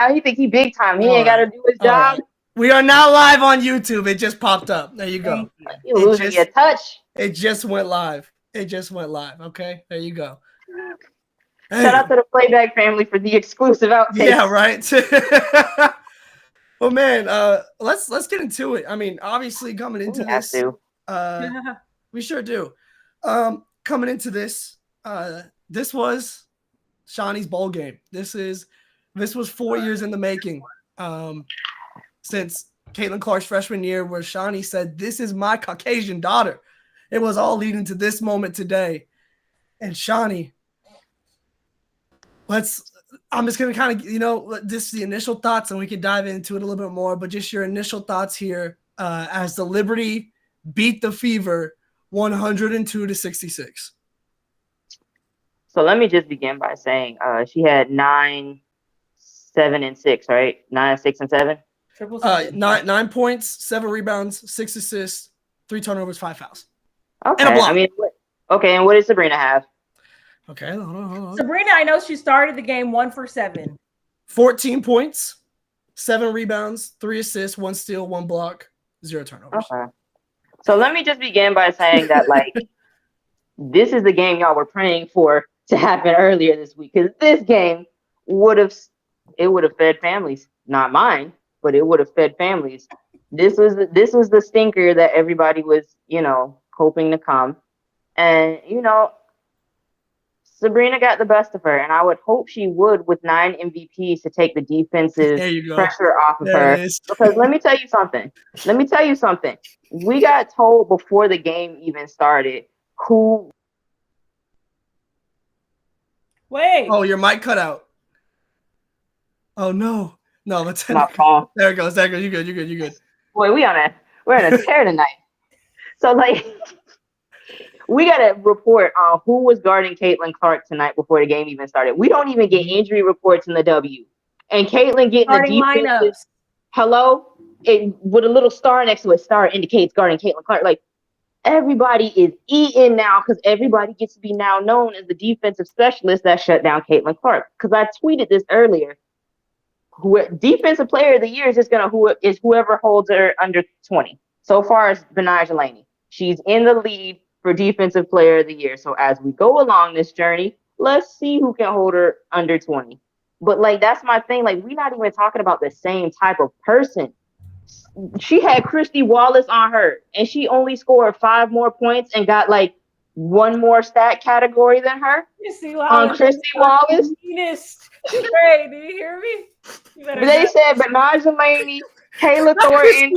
How he think he big time? He ain't got to do his job. Right. We are now live on YouTube. It just popped up. There you go. You're losing your touch. It just went live. Okay, there you go. Shout out to the Playback family for the exclusive outtakes. Yeah, right. Well, man, let's get into it. I mean, obviously coming into this, we sure do. Coming into this, this was Shawnee's bowl game. This was 4 years in the making. Since Caitlin Clark's freshman year, where Shawnee said, "This is my Caucasian daughter." It was all leading to this moment today. And Shawnee, I'm just going to kind of, just the initial thoughts, and we can dive into it a little bit more, but just your initial thoughts here as the Liberty beat the Fever 102-66. So let me just begin by saying she had 9, 7, and 6, right? 9, 6, and 7? 9 points, 7 rebounds, 6 assists, 3 turnovers, 5 fouls. Okay. And a block. I mean, and what did Sabrina have? Okay, hold on. Sabrina, I know she started the game 1 for 7. 14 points, 7 rebounds, 3 assists, 1 steal, 1 block, 0 turnovers. Okay. So let me just begin by saying that, this is the game y'all were praying for to happen earlier this week, because this game would have fed families. Not mine, but it would have fed families. This was the stinker that everybody was, hoping to come. And, Sabrina got the best of her, and I would hope she would with 9 MVPs to take the defensive pressure off of her. Because let me tell you something. We got told before the game even started who. Wait. Oh, your mic cut out. Oh no. No, let's my phone. There it goes. You good. Boy, we're in a tear tonight. So we got to report on who was guarding Caitlin Clark tonight before the game even started. We don't even get injury reports in the W. And Caitlin getting starting the defensive. Lineups. Hello? With a little star next to it, star indicates guarding Caitlin Clark. Everybody is eating now because everybody gets to be now known as the defensive specialist that shut down Caitlin Clark. Because I tweeted this earlier. Defensive player of the year is just whoever holds her under 20. So far as Breanna Stewart. She's in the lead for defensive player of the year. So as we go along this journey, let's see who can hold her under 20. But that's my thing. We're not even talking about the same type of person. She had Christy Wallace on her, and she only scored 5 more points and got 1 more stat category than her. You see, on Christy Wallace. Hey, do you hear me? They said Breanna Stewart, Kayla Thornton,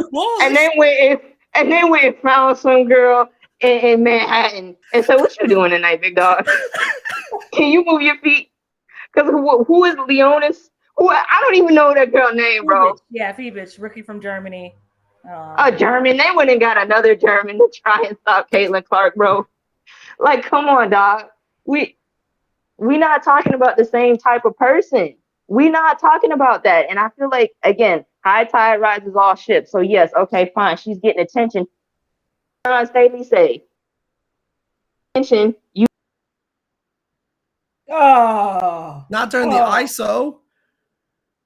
and then we found some girl in Manhattan. And so, what you doing tonight, big dog? Can you move your feet? Because who is Leonis? I don't even know that girl name, bro. Yeah, Phoebus, rookie from Germany. A German. They went and got another German to try and stop Caitlin Clark, bro. Come on, dog. We not talking about the same type of person. We not talking about that. And I feel again, high tide rises all ships. So yes, okay, fine. She's getting attention. Staley say, attention. You. Oh. Not during the ISO.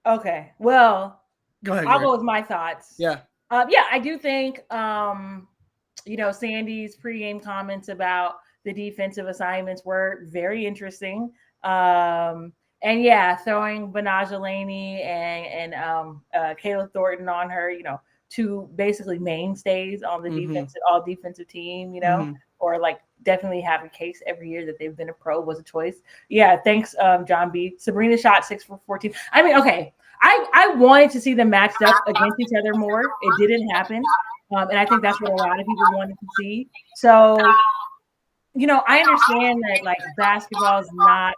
Okay. Well, go ahead. I'll go with my thoughts. Yeah. I do think, Sandy's pregame comments about the defensive assignments were very interesting. And throwing Breanna Stewart and Kayla Thornton on her, 2 basically mainstays on the all defensive team, or definitely have a case every year that they've been a pro was a choice. Yeah. Thanks, John B. Sabrina shot 6 for 14. I mean, okay. I wanted to see them matched up against each other more. It didn't happen. And I think that's what a lot of people wanted to see. So, I understand that basketball is not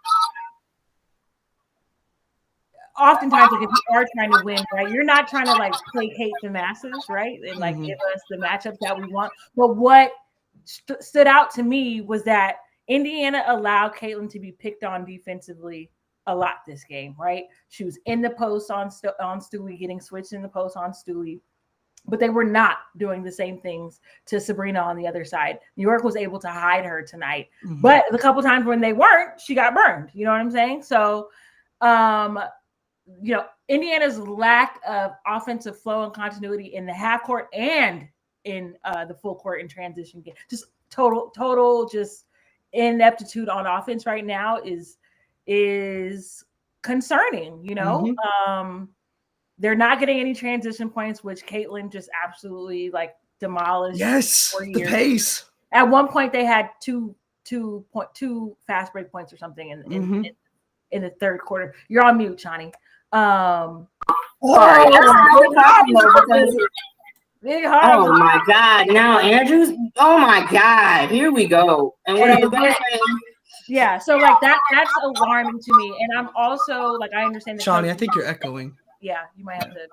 oftentimes if you are trying to win, right, you're not trying to placate the masses, right? And give us the matchups that we want. But what stood out to me was that Indiana allowed Caitlin to be picked on defensively a lot this game, right? She was in the post on Stewie, getting switched in the post on Stewie, but they were not doing the same things to Sabrina on the other side. New York was able to hide her tonight, but the couple times when they weren't, she got burned. You know what I'm saying? So, Indiana's lack of offensive flow and continuity in the half court and in the full court and transition game, just total just ineptitude on offense right now is concerning. They're not getting any transition points, which Caitlin just absolutely like demolished. Yes, the pace. At one point, they had two fast break points or something in the third quarter. You're on mute, Chani. Oh my God! Now Andrews. Oh my God! Here we go. And what I was gonna say. Yeah, so like that's alarming to me, and I'm also like I understand. Chani, I think you're echoing. Yeah, you might have to.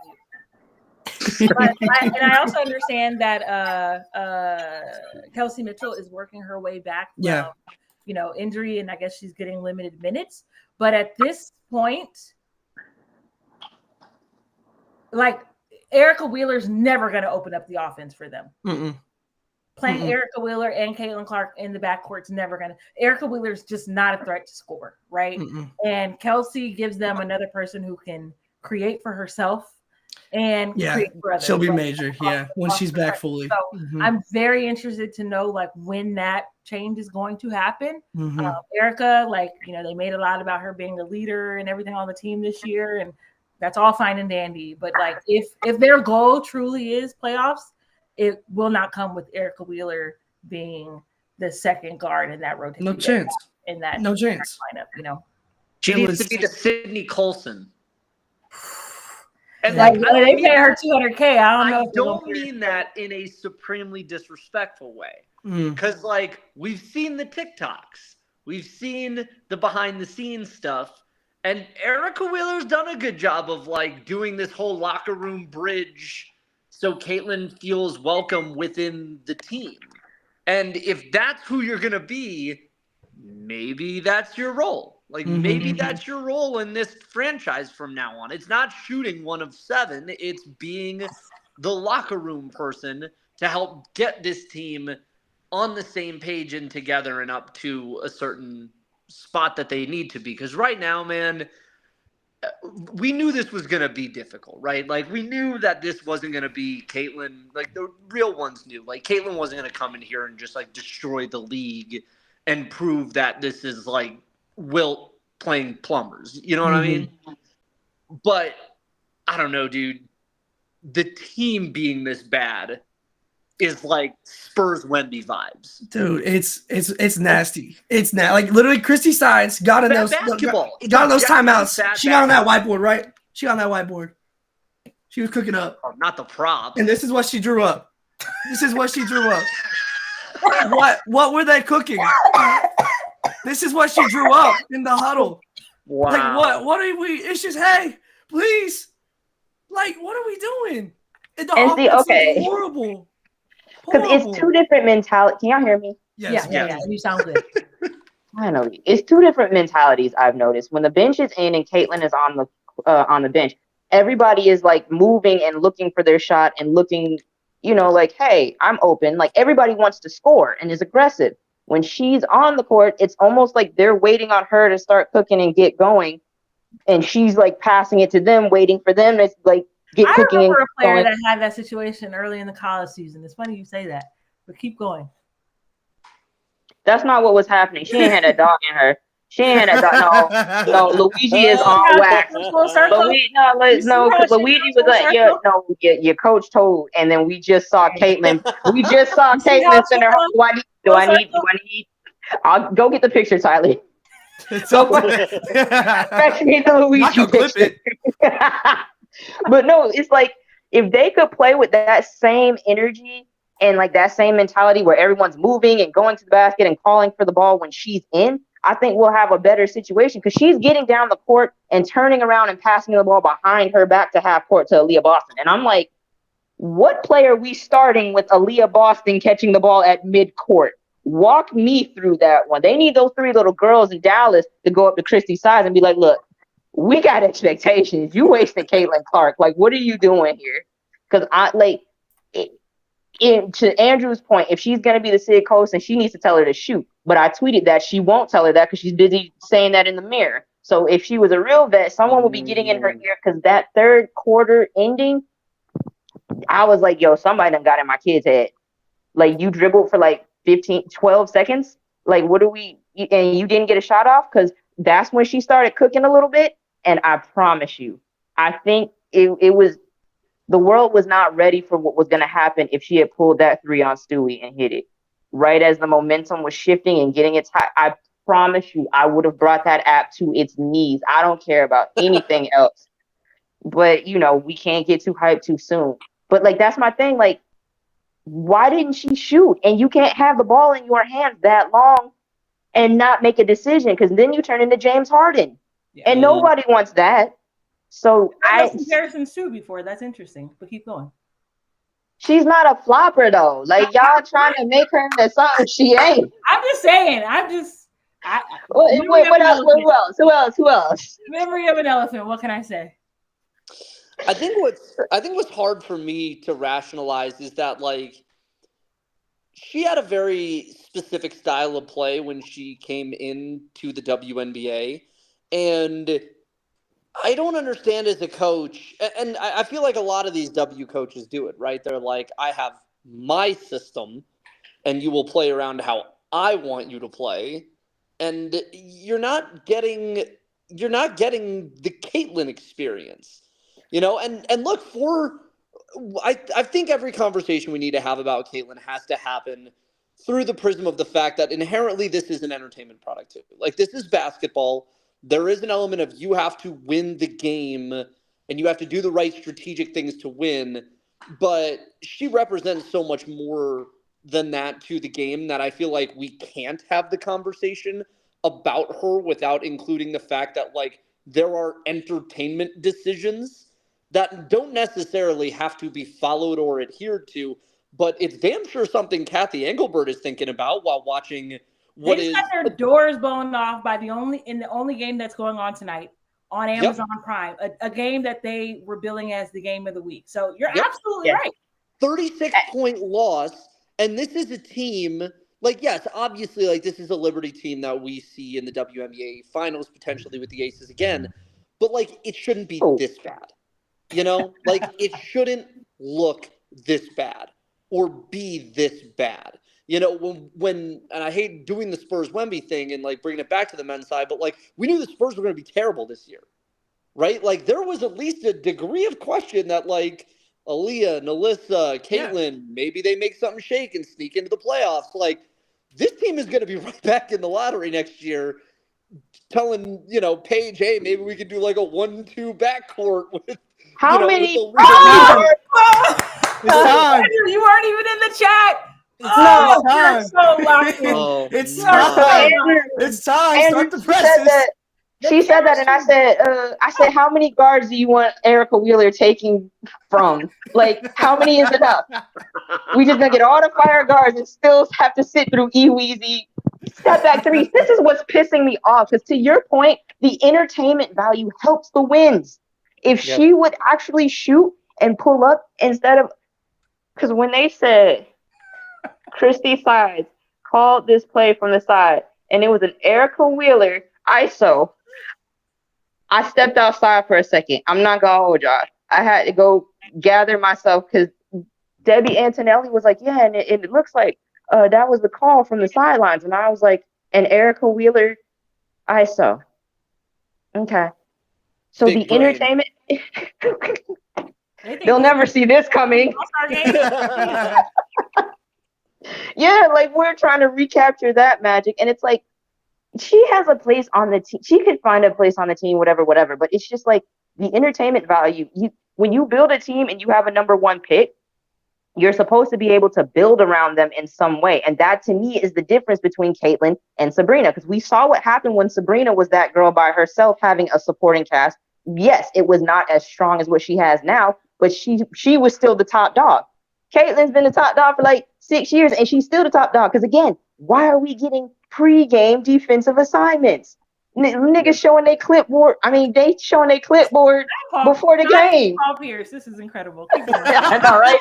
But I also understand that Kelsey Mitchell is working her way back from injury, and I guess she's getting limited minutes. But at this point, like Erica Wheeler's never going to open up the offense for them. Playing Erica Wheeler and Caitlin Clark in the backcourt's never going to. Erica Wheeler's just not a threat to score, right? And Kelsey gives them another person who can create for herself and create for others. She'll be major, when she's back fully. So I'm very interested to know like when that change is going to happen. Erica, like they made a lot about her being a leader and everything on the team this year, and that's all fine and dandy. But like if their goal truly is playoffs, it will not come with Erica Wheeler being the second guard in that rotation. No chance. No chance. Lineup, She needs to be the Sydney Colson. And like, they pay her $200K. I don't mean that in a supremely disrespectful way. Because like we've seen the TikToks, we've seen the behind the scenes stuff, and Erica Wheeler's done a good job of like doing this whole locker room bridge so Caitlin feels welcome within the team. And if that's who you're gonna be, maybe that's your role. Like maybe that's your role in this franchise from now on. It's not shooting 1 of 7. It's being the locker room person to help get this team on the same page and together and up to a certain spot that they need to be. Because right now, man, we knew this was going to be difficult, right? Like we knew that this wasn't going to be Caitlin. Like the real ones knew. Like Caitlin wasn't going to come in here and just like destroy the league and prove that this is like Wilt playing plumbers. You know what I mean? But I don't know, dude. The team being this bad is like Spurs Wemby vibes. Dude, it's nasty. It's like literally Christy Sides got in those timeouts. She got on that whiteboard, right? She got on that whiteboard. She was cooking up. Oh, not the prop. And this is what she drew up. What were they cooking? This is what she drew up in the huddle. Wow. Like what are we? It's just, hey, please. Like, what are we doing? The offense is horrible. Because it's two different mentalities. Can y'all hear me? Yes. Yeah. You sound good. I know. It's two different mentalities I've noticed. When the bench is in and Caitlin is on the bench, everybody is like moving and looking for their shot and looking, like, hey, I'm open. Like everybody wants to score and is aggressive. When she's on the court, it's almost like they're waiting on her to start cooking and get going. And she's like passing it to them, waiting for them to like get cooking. I remember a player that had that situation early in the college season. It's funny you say that, but keep going. That's not what was happening. She ain't had a dog in her. She ain't had a dog. No, Luigi is on wax. Luigi was like, your coach told, and then we just saw Caitlin. Send her home. Do I need? I'll go get the picture, Tyler. Especially the Luigi picture. But no, it's like if they could play with that same energy and like that same mentality where everyone's moving and going to the basket and calling for the ball when she's in, I think we'll have a better situation because she's getting down the court and turning around and passing the ball behind her back to half court to Aaliyah Boston. And I'm like, what play are we starting with Aaliyah Boston catching the ball at mid-court? Walk me through that one. They need those 3 little girls in Dallas to go up to Christy Sides and be like, look, we got expectations. You wasted Caitlin Clark. Like, what are you doing here? Because to Andrew's point, if she's going to be the Sid Colson, she needs to tell her to shoot. But I tweeted that she won't tell her that because she's busy saying that in the mirror. So if she was a real vet, someone would be getting in her ear because that third quarter ending, I was like, yo, somebody done got in my kid's head. Like, you dribbled for like 15, 12 seconds. Like, what do we, and you didn't get a shot off? Because that's when she started cooking a little bit. And I promise you, I think it was, the world was not ready for what was going to happen if she had pulled that three on Stewie and hit it. Right as the momentum was shifting and getting its high, I promise you, I would have brought that app to its knees. I don't care about anything else. But, you know, we can't get too hyped too soon. But, like, that's my thing. Like, why didn't she shoot? And you can't have the ball in your hands that long and not make a decision, because then you turn into James Harden. Yeah. And nobody wants that. So I've had comparisons too before. That's interesting. But keep going. She's not a flopper though. Like, y'all trying to make her into something she ain't. I'm just saying. What else? Who else? Memory of an elephant. What can I say? I think what's hard for me to rationalize is that, like, she had a very specific style of play when she came into the WNBA, and I don't understand as a coach, and I feel like a lot of these W coaches do it, right? They're like, I have my system, and you will play around how I want you to play, and you're not getting the Caitlyn experience. You know, and look, I think every conversation we need to have about Caitlyn has to happen through the prism of the fact that inherently this is an entertainment product too. Like, this is basketball. There is an element of you have to win the game and you have to do the right strategic things to win. But she represents so much more than that to the game that I feel like we can't have the conversation about her without including the fact that, like, there are entertainment decisions that don't necessarily have to be followed or adhered to, but it's damn sure something Kathy Engelbert is thinking about while watching what is. They got their doors blown off by the only game that's going on tonight on Amazon Prime, a game that they were billing as the game of the week. So you're absolutely right. 36-point loss, and this is a team, like, yes, obviously, like, this is a Liberty team that we see in the WNBA finals potentially with the Aces again, but, like, it shouldn't be this bad. You know, like, it shouldn't look this bad or be this bad. You know, when and I hate doing the Spurs Wemby thing and, like, bringing it back to the men's side, but, like, we knew the Spurs were going to be terrible this year, right? Like, there was at least a degree of question that, like, Aaliyah, Nalissa, Caitlyn, maybe they make something shake and sneak into the playoffs. Like, this team is going to be right back in the lottery next year, telling, you know, Paige, hey, maybe we could do like a 1-2 backcourt with. How many? You weren't even in the chat. It's time. It's time. It's time. Start the presses. She said that, and I said, how many guards do you want Erica Wheeler taking from? Like, how many is enough? We just gonna get all the fire guards and still have to sit through E-Weezy step back threes. This is what's pissing me off, because to your point, the entertainment value helps the wins. If she would actually shoot and pull up instead of, because when they said Christy Sides called this play from the side and it was an Erica Wheeler ISO, I stepped outside for a second. I'm not gonna hold y'all. I had to go gather myself because Debbie Antonelli was like, yeah, and it looks like that was the call from the sidelines. And I was like, an Erica Wheeler ISO. Okay. So big the brain. Entertainment, they'll never see this coming. Yeah, like, we're trying to recapture that magic. And it's like, she has a place on the team. She could find a place on the team, whatever. But it's just like the entertainment value. When you build a team and you have a number one pick, you're supposed to be able to build around them in some way. And that, to me, is the difference between Caitlyn and Sabrina. Because we saw what happened when Sabrina was that girl by herself having a supporting cast. Yes, it was not as strong as what she has now, but she was still the top dog. Caitlyn's been the top dog for like 6 years, and she's still the top dog. Because, again, why are we getting pre-game defensive assignments? Niggas showing their clipboard. I mean, they showing their clipboard before the game. Paul Pierce, this is incredible. Keep going. I know, right?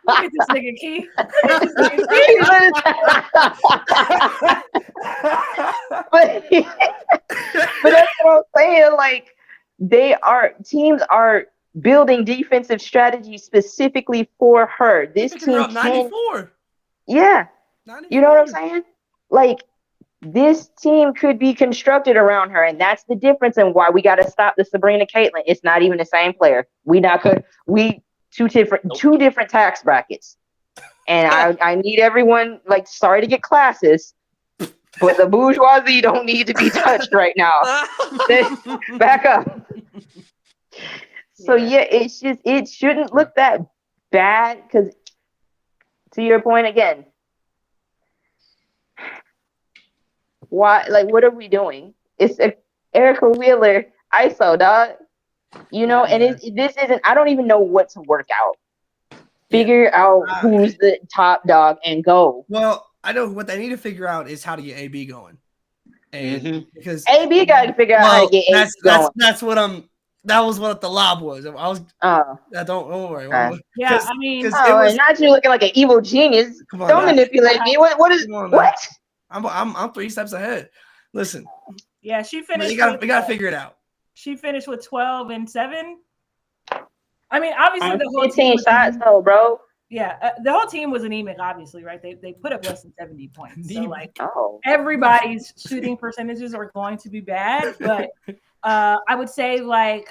Look at this nigga, Keith. But that's what I'm saying. Like, teams are building defensive strategies specifically for her. This team can 94. Yeah. 94. You know what I'm saying? Like, this team could be constructed around her, and that's the difference in why we got to stop the Sabrina Caitlin. It's not even the same player. Two different tax brackets. And I need everyone, like, sorry to get classes, but the bourgeoisie don't need to be touched right now. Back up. So yeah, it shouldn't look that bad, because to your point again, why, like, what are we doing? It's Erica Wheeler ISO, dog. You know, and this isn't, I don't even know what to work out. Figure out who's the top dog and go. Well, I know what they need to figure out is how to get AB going. And because AB got to figure out how to get AB going. That was what the lob was. Don't worry. Yeah, I mean, not you looking like an evil genius. Don't manipulate me. What? I'm 3 steps ahead. Listen. Yeah, she finished. We gotta figure it out. She finished with 12 and 7. I mean, obviously the whole 15 shots, though, bro. Yeah, the whole team was anemic, obviously, right? They put up less than 70 points. So, like, everybody's shooting percentages are going to be bad. But I would say, like,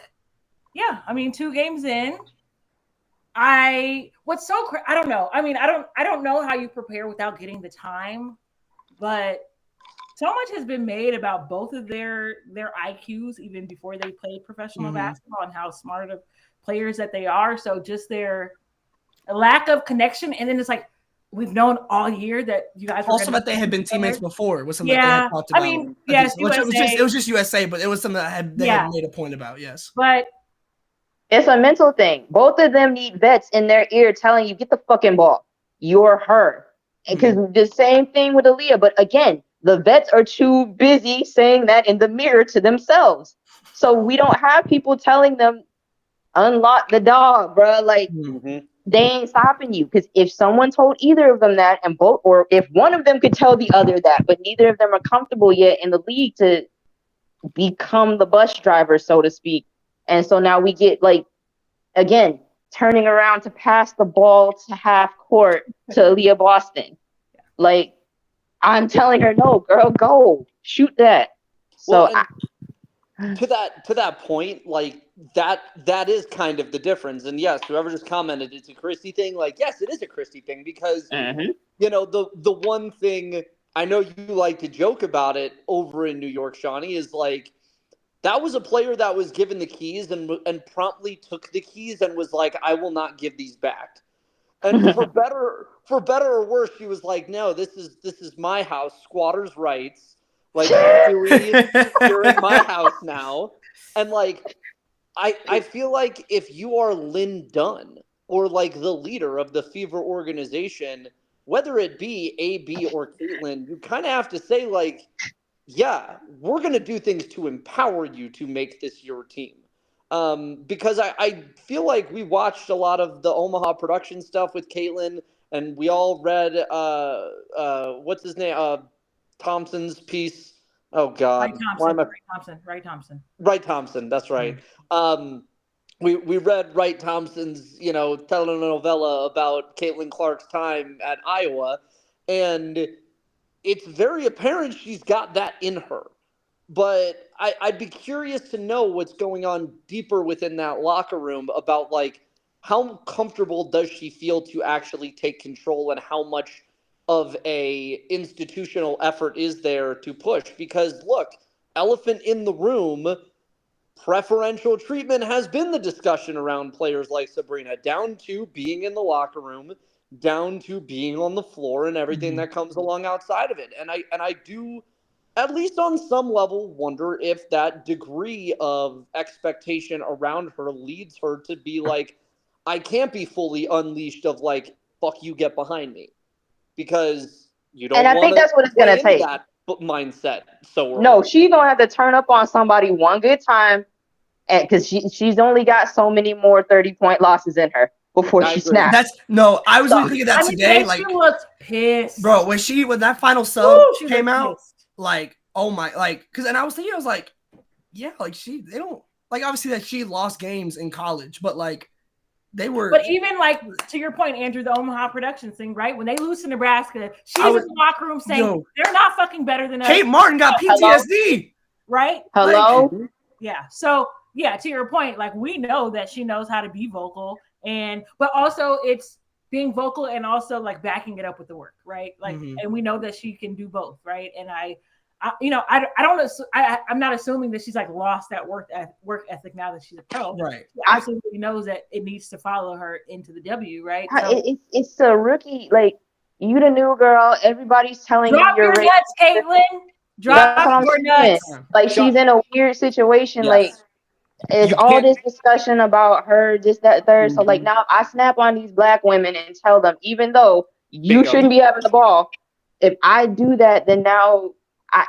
yeah, I mean, 2 games in, I don't know. I mean, I don't know how you prepare without getting the time, but so much has been made about both of their IQs even before they played professional basketball and how smart of players that they are. So just their lack of connection, and then it's like we've known all year that you guys were also that they had been teammates before was something that they had talked about. I mean, yes, it was just USA, but it was something that they had made a point about. Yes, but it's a mental thing. Both of them need vets in their ear telling you, get the fucking ball. You're her. Because the same thing with Aaliyah, but again, the vets are too busy saying that in the mirror to themselves. So we don't have people telling them, unlock the dog, bro. Like, they ain't stopping you. Because if someone told either of them that, or if one of them could tell the other that, but neither of them are comfortable yet in the league to become the bus driver, so to speak. And so now we get, like, again, turning around to pass the ball to half court to Aaliyah Boston. Like, I'm telling her, no, girl, go shoot that. So to that point, like that is kind of the difference. And yes, whoever just commented, it's a Christie thing. Like, yes, it is a Christie thing because you know the one thing I know you like to joke about it over in New York, Shawnee, is like that was a player that was given the keys and promptly took the keys and was like, I will not give these back. And for better or worse, she was like, no, this is my house, squatters' rights. Like, you're in my house now. And like, I feel like if you are Lynn Dunn or like the leader of the Fever organization, whether it be AB or Caitlin, you kind of have to say like, yeah, we're going to do things to empower you to make this your team. Because I feel like we watched a lot of the Omaha production stuff with Caitlin, and we all read what's his name, Thompson's piece. Oh God, Wright Thompson. That's right. We read Wright Thompson's telenovela about Caitlin Clark's time at Iowa, and it's very apparent she's got that in her. But I'd be curious to know what's going on deeper within that locker room about, like, how comfortable does she feel to actually take control and how much of a institutional effort is there to push? Because, look, elephant in the room, preferential treatment has been the discussion around players like Sabrina, down to being in the locker room, down to being on the floor and everything that comes along outside of it. And I do, at least on some level, wonder if that degree of expectation around her leads her to be like, I can't be fully unleashed of like, fuck you, get behind me. Because you don't. And I think that's what it's going to take. mindset so early. No, she's gonna have to turn up on somebody one good time, and because she's only got so many more 30-point losses in her before she snaps. I was thinking of that today. Like, she looks pissed, bro. When that final sub came out, like, oh my, like, because and I was thinking, I was like, yeah, like they don't like obviously that she lost games in college, but like they were. But even like to your point, Andrew, the Omaha Productions thing, right? When they lose to Nebraska, she's in the locker room saying they're not fucking better than us. Kate Martin got PTSD, right? Hello. Like, yeah. So yeah, to your point, like we know that she knows how to be vocal, but also it's being vocal and also like backing it up with the work, right? Like, and we know that she can do both, right? And I'm not assuming that she's like lost that work ethic now that she's a pro. Right. She absolutely knows that it needs to follow her into the W, right? So, it's a rookie. Like, you the new girl. Everybody's telling you your nuts, Caitlin. Drop your nuts. Like, she's in a weird situation. Yes. Like, it's all this discussion about her, this, that, third. So, like, now I snap on these black women and tell them, even though you shouldn't be having the ball, if I do that, then now I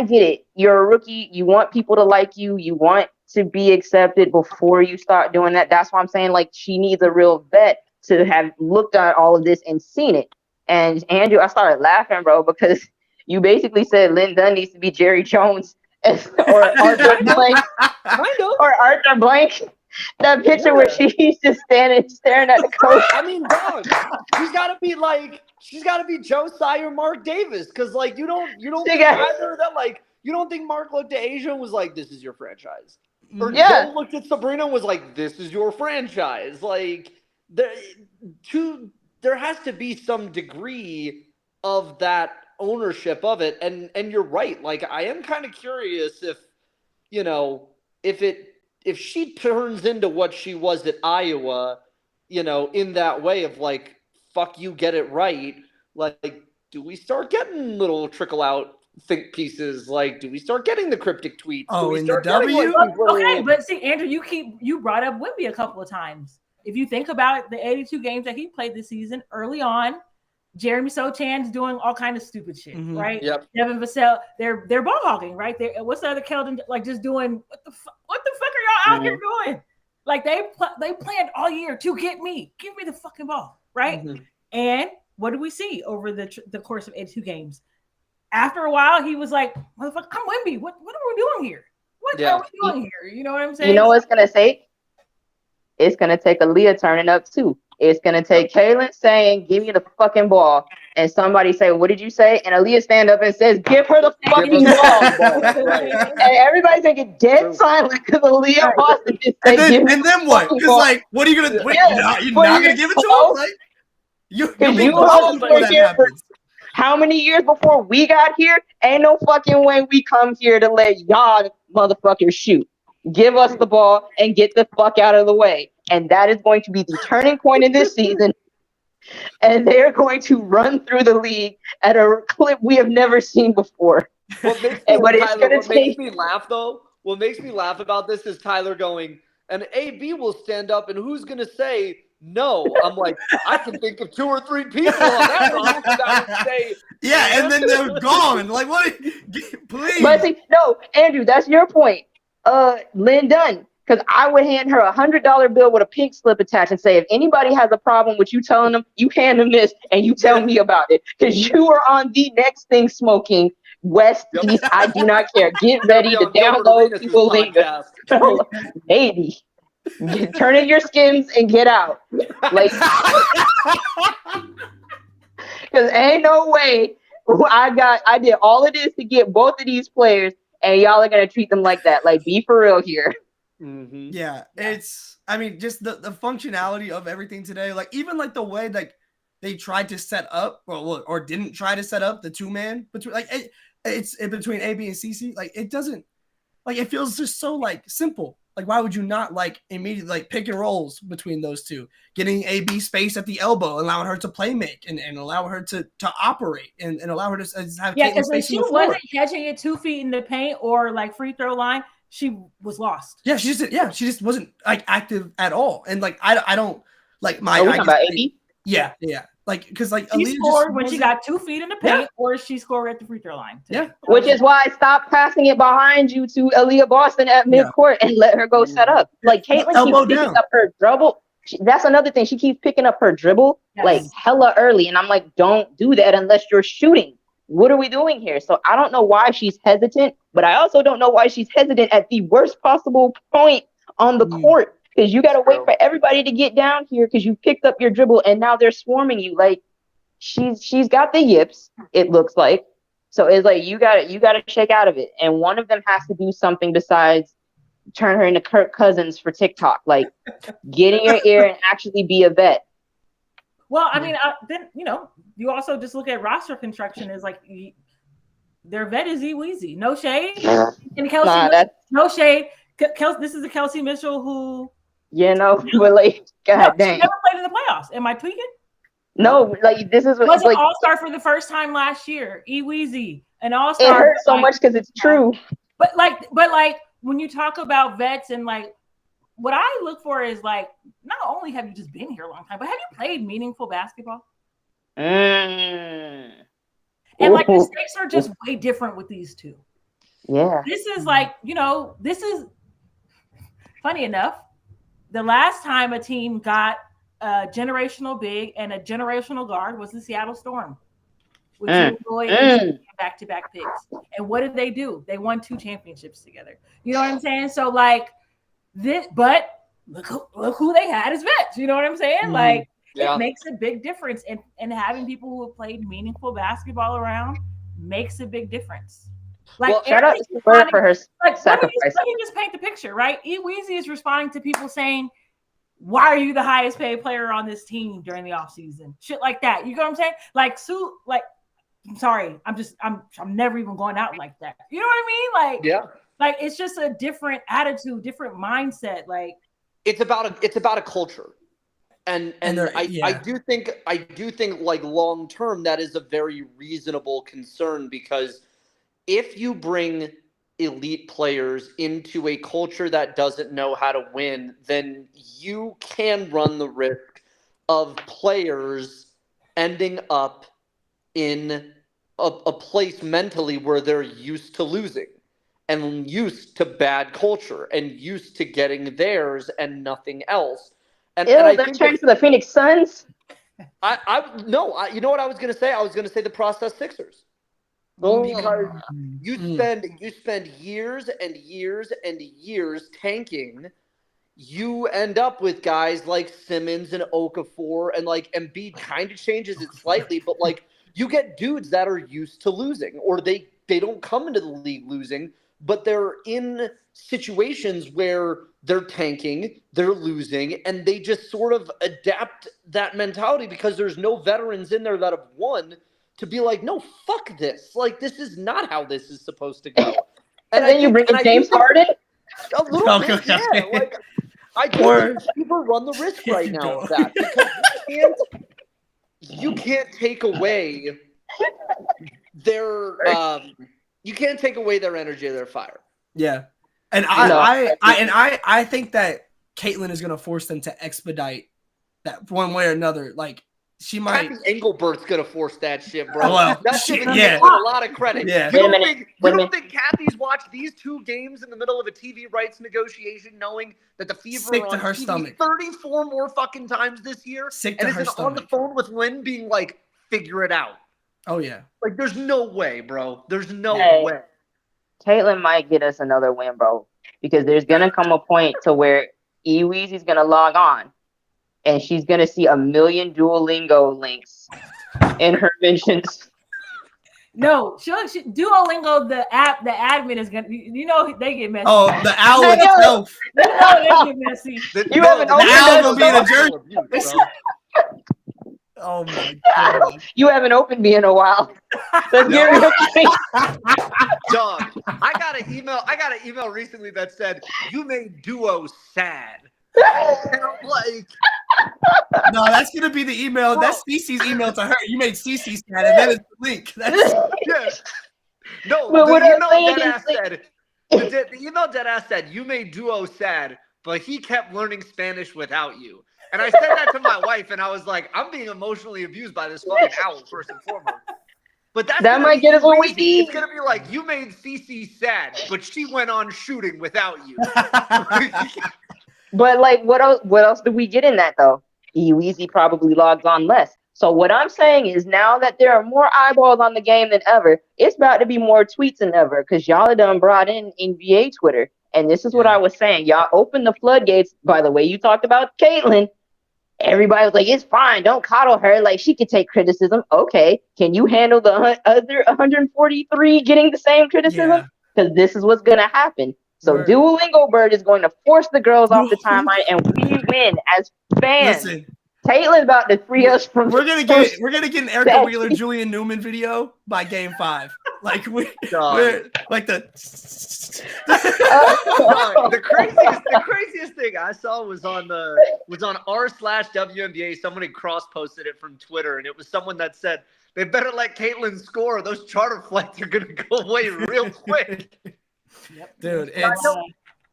get it. You're a rookie. You want people to like you. You want to be accepted before you start doing that. That's why I'm saying, like, she needs a real vet to have looked at all of this and seen it. And Andrew, I started laughing, bro, because you basically said Lynn Dunn needs to be Jerry Jones or Arthur Blank. Or Arthur Blank. That picture where she's just staring at the coach. I mean, dog, she's got to be Josiah Mark Davis, because like you don't think either that, like, you don't think Mark looked at Asia and was like, "This is your franchise," or Joe looked at Sabrina and was like, "This is your franchise." Like, there has to be some degree of that ownership of it, and you're right. Like, I am kind of curious if she turns into what she was at Iowa, in that way of like, fuck you, get it right. Like, do we start getting little trickle out think pieces? Like, do we start getting the cryptic tweets? Oh, in the W? Okay, but see, Andrew, you brought up Wemby a couple of times. If you think about the 82 games that he played this season, early on, Jeremy Sochan's doing all kind of stupid shit, right? Yep. Devin Vassell, they're ball hogging, right? What's the other Keldon, like, just doing what the fuck are y'all out here doing? Like, they planned all year to give me the fucking ball, right? And what do we see over the course of 82 games? After a while, he was like, "Motherfucker, I'm Wemby. What are we doing here? What are we doing here?" You know what I'm saying? You know what it's gonna take? It's gonna take Aaliyah turning up too. It's going to take Kaylin saying, "Give me the fucking ball." And somebody say, "What did you say?" And Aaliyah stand up and says, "Give her the fucking ball." And everybody's going to get dead silent because Aaliyah Boston just say, and then what? Because, like, what are you going to do? You're not going to give it to him? Like, you'll be lost before that happens. How many years before we got here? Ain't no fucking way we come here to let y'all motherfuckers shoot. Give us the ball and get the fuck out of the way. And that is going to be the turning point in this season. And they're going to run through the league at a clip we have never seen before. What makes me laugh, though, what makes me laugh about this is Tyler going, and AB will stand up, and who's going to say no? I'm like, I can think of 2 or 3 people on that roster that would say, yeah, and then they're gone. Like, what? Please. But see, no, Andrew, that's your point. Lynn Dunn, because I would hand her $100 bill with a pink slip attached and say, if anybody has a problem with you telling them, you hand them this and you tell me about it, because you are on the next thing smoking. West, East, I do not care. Get ready to download Duolingo. Maybe. Turn in your skins and get out. Like, because ain't no way I did all of this to get both of these players, and y'all are gonna treat them like that. Like, be for real here. Yeah, I mean, just the functionality of everything today. Like, even like the way like they tried to set up or didn't try to set up the 2-man between, like, it's between AB and CC. Like, it doesn't, like, it feels just so like simple. Like, why would you not like immediately like pick and rolls between those two, getting AB space at the elbow, allowing her to play make and allow her to operate and allow her to have because when she wasn't catching it 2 feet in the paint or like free throw line, she was lost. Yeah, she just wasn't like active at all. And like I don't like my talking about AB? Yeah. Like, because like she Aaliyah scored when she got 2 feet in the paint, or she scored at the free throw line. Yeah. Which is why I stopped passing it behind you to Aaliyah Boston at midcourt and let her go set up. Like Caitlin Elbow keeps picking down. up her dribble. That's another thing. She keeps picking up her dribble like hella early. And I'm like, don't do that unless you're shooting. What are we doing here? So I don't know why she's hesitant, but I also don't know why she's hesitant at the worst possible point on the court. Because you got to wait for everybody to get down here because you picked up your dribble and now they're swarming you. Like she's got the yips, it looks like. So it's like you gotta shake out of it. And one of them has to do something besides turn her into Kirk Cousins for TikTok. Like get in your ear and actually be a vet. Well, I mean, then you also just look at roster construction is like their vet is Weezy. No shade. And Kelsey, no shade. This is a Kelsey Mitchell who but like God dang. She never played in the playoffs. Am I tweaking? No, like this is what was an all-star for the first time last year. Weezy, an all-star. It hurts so much because it's true. But like when you talk about vets and like what I look for is like not only have you just been here a long time, but have you played meaningful basketball? And like the stakes are just way different with these two. Yeah. This is like, this is funny enough. The last time a team got a generational big and a generational guard was the Seattle Storm. With back-to-back picks. And what did they do? They won 2 championships together. You know what I'm saying? So like this, but look who they had as vets. You know what I'm saying? Like it makes a big difference. And having people who have played meaningful basketball around makes a big difference. Like shout out to her for her sacrifice. Let me just paint the picture, right? Weezy is responding to people saying, why are you the highest paid player on this team during the offseason? Shit like that. You know what I'm saying? Like Sue, like I'm sorry, I'm never even going out like that. You know what I mean? Like like it's just a different attitude, different mindset. Like it's about a culture. And I do think like long term that is a very reasonable concern, because if you bring elite players into a culture that doesn't know how to win, then you can run the risk of players ending up in a place mentally where they're used to losing and used to bad culture and used to getting theirs and nothing else. And I they're think turning to the Phoenix Suns. you know what I was going to say? I was going to say the process Sixers. Because you spend years and years and years tanking. You end up with guys like Simmons and Okafor, and like Embiid kind of changes it slightly, but like you get dudes that are used to losing, or they don't come into the league losing, but they're in situations where they're tanking, they're losing, and they just sort of adapt that mentality because there's no veterans in there that have won to be like, no, fuck this. Like, this is not how this is supposed to go. And then you bring in James Harden? A little bit, yeah. Like, I do think people run the risk right now of that, because you can't take away their you can't take away their energy or their fire. Yeah. And I think that Caitlin is going to force them to expedite that one way or another. Like, she might. Kathy Engelbert's gonna force that shit, bro. Well, that shit a lot of credit. Yeah. You don't think Kathy's watched these 2 games in the middle of a TV rights negotiation, knowing that the Fever are on TV stomach 34 more fucking times this year, and isn't on the phone with Lynn being like, "Figure it out." Oh yeah. Like, there's no way, bro. There's no way. Caitlin might get us another win, bro, because there's gonna come a point to where Weezy's gonna log on. And she's going to see a million Duolingo links in her mentions. No, Duolingo, the app, the admin is going to, they get messy. Oh, the owl itself. They get messy. You haven't opened the owl will be in a jersey. Oh my God. You haven't opened me in a while. Let's get real quick. Dog, I got an email recently that said, "You made Duo sad." And I'm like, no, that's gonna be the email. Bro. That's Cece's email to her. You made Cece sad, and then it's the link. Yes. No, the email deadass said, "You made Duo sad, but he kept learning Spanish without you." And I said that to my wife, and I was like, I'm being emotionally abused by this fucking owl, first and foremost. But that might get us what we need. It's gonna be like, you made Cece sad, but she went on shooting without you. But like, what else do we get in that though? Easy probably logs on less. So what I'm saying is, now that there are more eyeballs on the game than ever, it's about to be more tweets than ever, because y'all have done brought in NBA Twitter. And this is what I was saying. Y'all opened the floodgates. By the way, you talked about Caitlyn. Everybody was like, it's fine. Don't coddle her. Like, she could take criticism. Okay. Can you handle the other 143 getting the same criticism? Because this is what's going to happen. So Duolingo Bird is going to force the girls off the timeline, and we win as fans. Listen, Caitlyn's about to free us from. We're gonna get an Erica Wheeler, Julian Newman video by Game 5. Like we're like the craziest thing I saw was on r/WNBA. Someone had cross posted it from Twitter, and it was someone that said they better let Caitlyn score. Those charter flights are gonna go away real quick. Dude,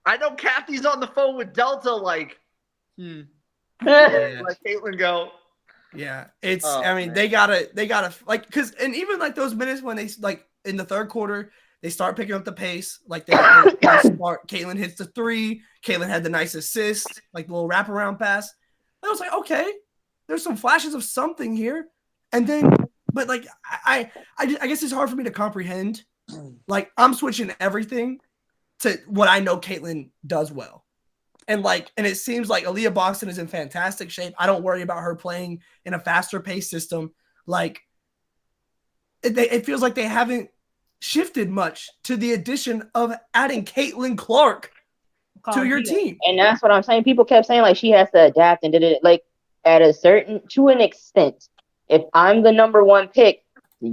I know Kathy's on the phone with Delta, like, let Caitlyn go. Yeah, it's. I mean, they gotta like, because and even like those minutes when they like in the third quarter they start picking up the pace. Like they start. Caitlyn hits the three. Caitlyn had the nice assist, like the little wraparound pass. I was like, okay, there's some flashes of something here, and then, but like I guess it's hard for me to comprehend. Like I'm switching everything to what I know Caitlyn does well. And it seems like Aaliyah Boston is in fantastic shape. I don't worry about her playing in a faster paced system. Like it feels like they haven't shifted much to the addition of adding Caitlin Clark to your team. And that's what I'm saying. People kept saying like she has to adapt and did it like to an extent. If I'm the number one pick,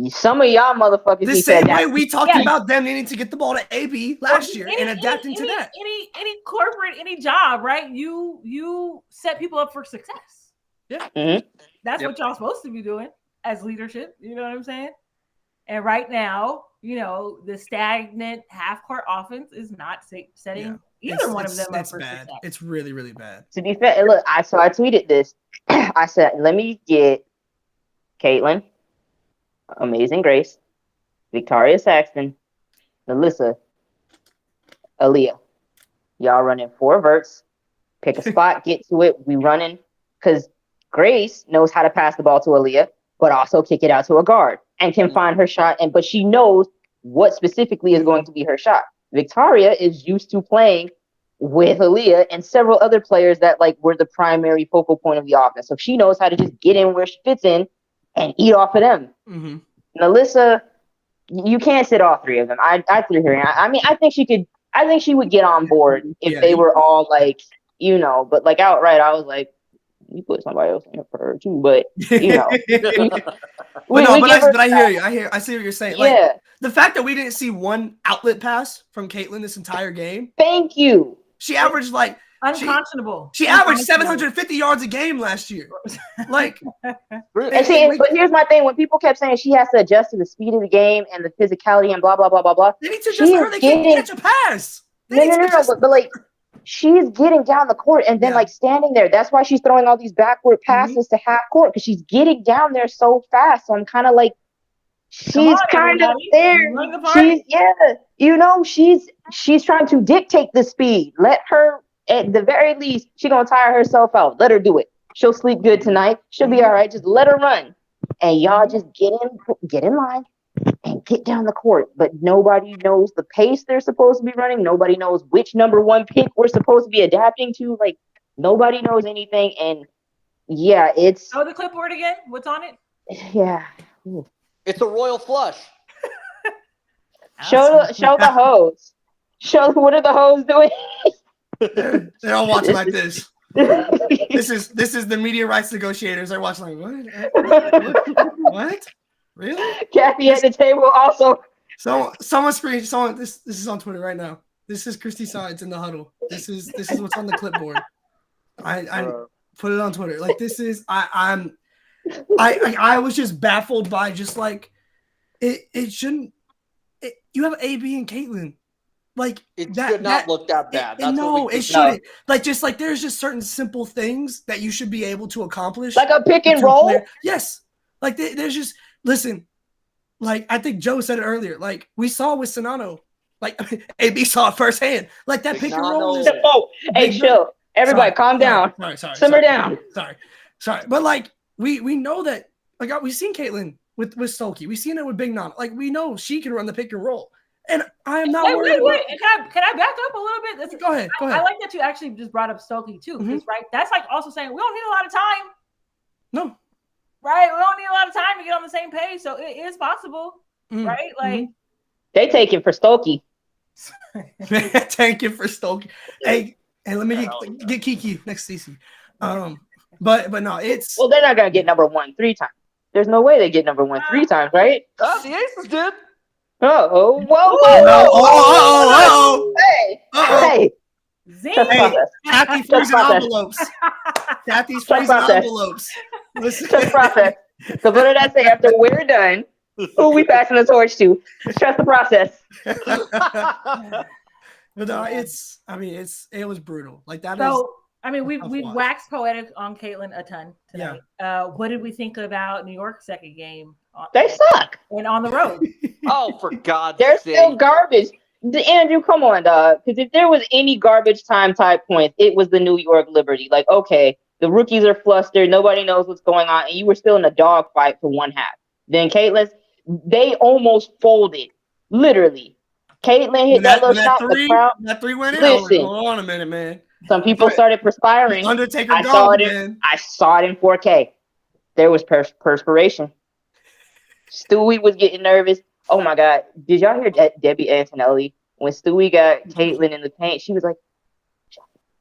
some of y'all motherfuckers. The same way we talked about them needing to get the ball to AB last year and adapting to that. Any corporate, any job, right? You set people up for success. Yeah, that's what y'all supposed to be doing as leadership. You know what I'm saying? And right now, the stagnant half-court offense is not setting either one of them up for bad. success. It's really, really bad. To be fair, look, I tweeted this. I said, let me get Caitlyn, Amazing Grace, Victoria Saxton, Alyssa, Aaliyah. Y'all running 4 verts. Pick a spot, get to it. We running because Grace knows how to pass the ball to Aaliyah, but also kick it out to a guard and can find her shot. But she knows what specifically is going to be her shot. Victoria is used to playing with Aaliyah and several other players that were the primary focal point of the offense. So she knows how to just get in where she fits in and eat off of them. Mm-hmm. And Alyssa, you can't sit all 3 of them. I threw her in. I mean, I think she could. I think she would get on board if they were all but outright, I was like, you put somebody else in for her too, but I hear you. I see what you're saying. The fact that we didn't see one outlet pass from Caitlyn this entire game. Thank you. She averaged unconscionable. She averaged 750 yards a game last year. But here's my thing: when people kept saying she has to adjust to the speed of the game and the physicality and blah blah blah blah blah, they need to adjust her. They can't catch a pass. But she's getting down the court and then standing there. That's why she's throwing all these backward passes to half court, because she's getting down there so fast. So I'm kind of like, she's kind of there. She's trying to dictate the speed. Let her, at the very least, she's gonna tire herself out. Let her do it. She'll sleep good tonight. She'll be all right. Just let her run. And y'all just get in line and get down the court. But nobody knows the pace they're supposed to be running. Nobody knows which number 1 pick we're supposed to be adapting to. Nobody knows anything. And it's. Oh, the clipboard again? What's on it? Yeah. It's a royal flush. Show the hose. Show what are the hoes doing? They're all watching like this. This is the media rights negotiators. They're watching like, what? Really? Kathy at the table also. Someone this is on Twitter right now. This is Christy Sides in the huddle. This is what's on the clipboard. I put it on Twitter. This is I was just baffled by just it shouldn't. You have AB and Caitlyn. like it should not look that bad. It shouldn't. Like there's just certain simple things that you should be able to accomplish. Like a pick and roll. Yes. Like there's just listen. Like I think Joe said it earlier. Like we saw with Sonano. Like AB saw it firsthand. Like that pick and roll is. Oh, hey, chill. Everybody, calm down. Sorry. Simmer down. Sorry. But like we know that. Like we've seen Caitlin with Stokey. We've seen it with Big Nana. Like we know she can run the pick and roll. And I am not worried about. Can I back up a little bit? Go ahead. I like that you actually just brought up Stokey too, because right, that's like also saying we don't need a lot of time. No. Right, we don't need a lot of time to get on the same page, so it is possible, right? Like they take it for Stokey. Take it for Stokey. Hey, let me get Kiki next season. But no, it's they're not gonna get number 1 3 times. There's no way they get number 1 3 times, right? Oh, the Aces did. Whoa. Hey. Kathy freezing envelopes. Kathy's freezing envelopes. Listen. Trust process. So what did I say after we're done? Who we passing the torch to? Trust the process. But no, it was brutal. Like that we've waxed poetic on Caitlin a ton tonight. Yeah. What did we think about New York's second game? They suck. And on the road. Oh, for God's sake. They're still garbage. Andrew, come on, dog. Because if there was any garbage time type points, it was the New York Liberty. Like, okay, the rookies are flustered. Nobody knows what's going on. And you were still in a dogfight for one half. Then Caitlin, they almost folded. Literally. Caitlin hit that little shot. That 3 went in. Hold on a minute, man. Some people started perspiring. Undertaker I saw it in 4K. There was perspiration. Stewie was getting nervous. Oh my God. Did y'all hear Debbie Antonelli? When Stewie got Caitlin in the paint, she was like,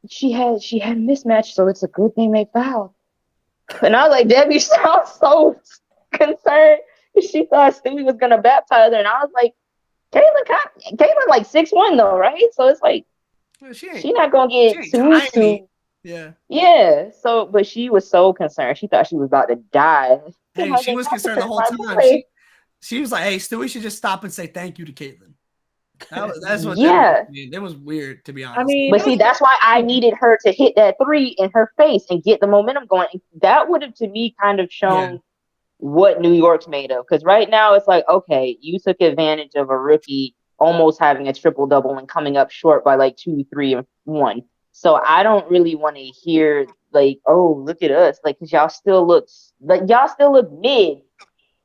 she had a mismatch, so it's a good thing they fouled. And I was like, Debbie sounds so concerned. She thought Stewie was gonna baptize her. And I was like, Caitlin like 6'1" though, right? So it's like she not gonna get too. Yeah. So, but she was so concerned. She thought she was about to die. Hey, she was concerned the whole time. She was like, "Hey, Stewie should just stop and say thank you to Caitlin." That's what. Yeah. It was weird, to be honest. I mean, but see, that's why I needed her to hit that 3 in her face and get the momentum going. That would have, to me, kind of shown what New York's made of. Because right now it's like, okay, you took advantage of a rookie almost having a triple double and coming up short by like 2, 3, and 1. So I don't really want to hear like, oh, look at us, like, because y'all still look mid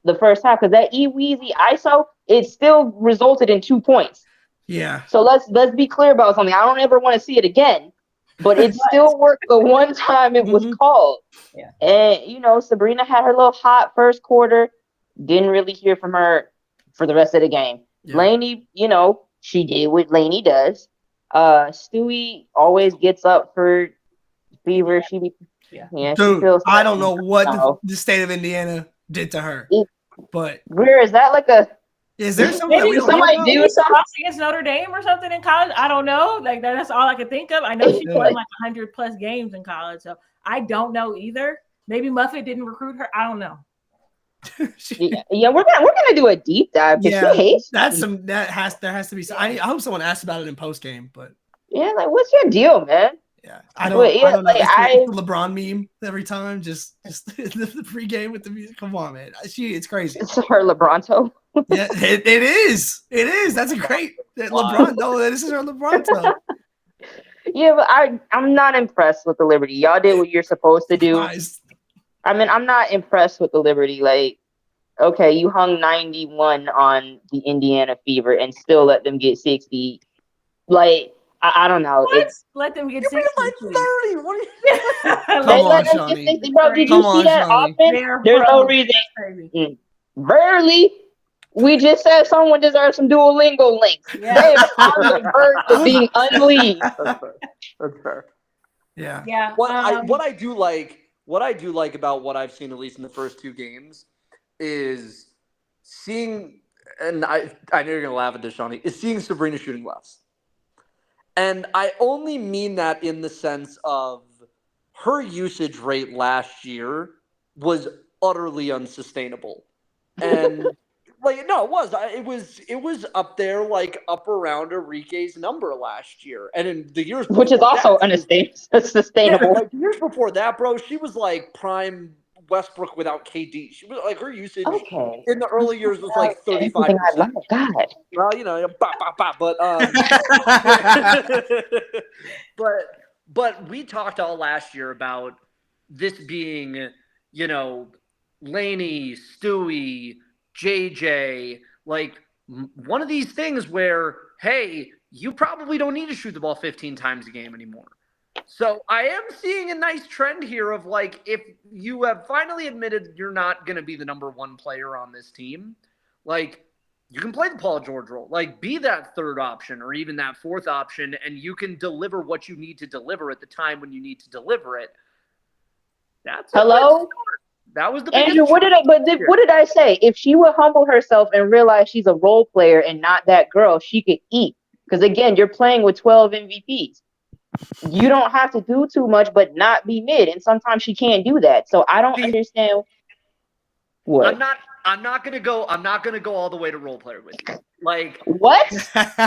the first half. Because that E-Weezy ISO, it still resulted in 2 points. Yeah. So let's be clear about something. I don't ever want to see it again, but it still worked the one time it was called. Yeah. And Sabrina had her little hot first quarter. Didn't really hear from her for the rest of the game. Yeah. Lainey, she did what Lainey does. Stewie always gets up for Fever. Dude, I don't know what the state of Indiana did to her. But where is that like a? Is there something maybe somebody do something against Notre Dame or something in college? I don't know. Like that's all I could think of. I know she played like 100+ games in college, so I don't know either. Maybe Muffet didn't recruit her. I don't know. Yeah, we're gonna do a deep dive. Yeah, there has to be. I hope someone asked about it in post game, but yeah, like what's your deal, man? Yeah, I don't know. It's the LeBron meme every time. Just the pregame with the music. Come on, man. It's crazy. It's her LeBronto. Yeah, it is. It is. That's a great LeBron. No, this is her LeBronto. Yeah, but I'm not impressed with the Liberty. Y'all did what you're supposed to do. I mean, I'm not impressed with the Liberty. Like, okay, you hung 91 on the Indiana Fever and still let them get 60. Like, I don't know. Let them get 60. Like 30. What are you Come on, Shawnee. Bro, did you see that offense? There's no reason. Rarely. We just said someone deserves some Duolingo links. Yeah. They are on the verge of being unleashed. That's fair. Yeah. Yeah. What I do like about what I've seen, at least in the first 2 games, is seeing, and I know you're gonna laugh at this, Shawnee, is seeing Sabrina shooting less. And I only mean that in the sense of her usage rate last year was utterly unsustainable. And Like no, it was. It was up there, like up around Enrique's number last year, and in the years which is before also that, sustainable. like the years before that, bro, she was like prime Westbrook without KD. She was like her usage in the early years was like 35%. God. Well, you know, but we talked all last year about this being, you know, Laney, Stewie, JJ, like one of these things where, hey, you probably don't need to shoot the ball 15 times a game anymore. So I am seeing a nice trend here of like, if you have finally admitted you're not going to be the number one player on this team, like you can play the Paul George role, like be that third option or even that fourth option, and you can deliver what you need to deliver at the time when you need to deliver it. That's hello. That was the Andrew. What did I say? If she would humble herself and realize she's a role player and not that girl, she could eat. Because again, you're playing with 12 MVPs. You don't have to do too much, but not be mid. And sometimes she can't do that. So I don't understand. What? I'm not gonna go all the way to role player with you. Like what?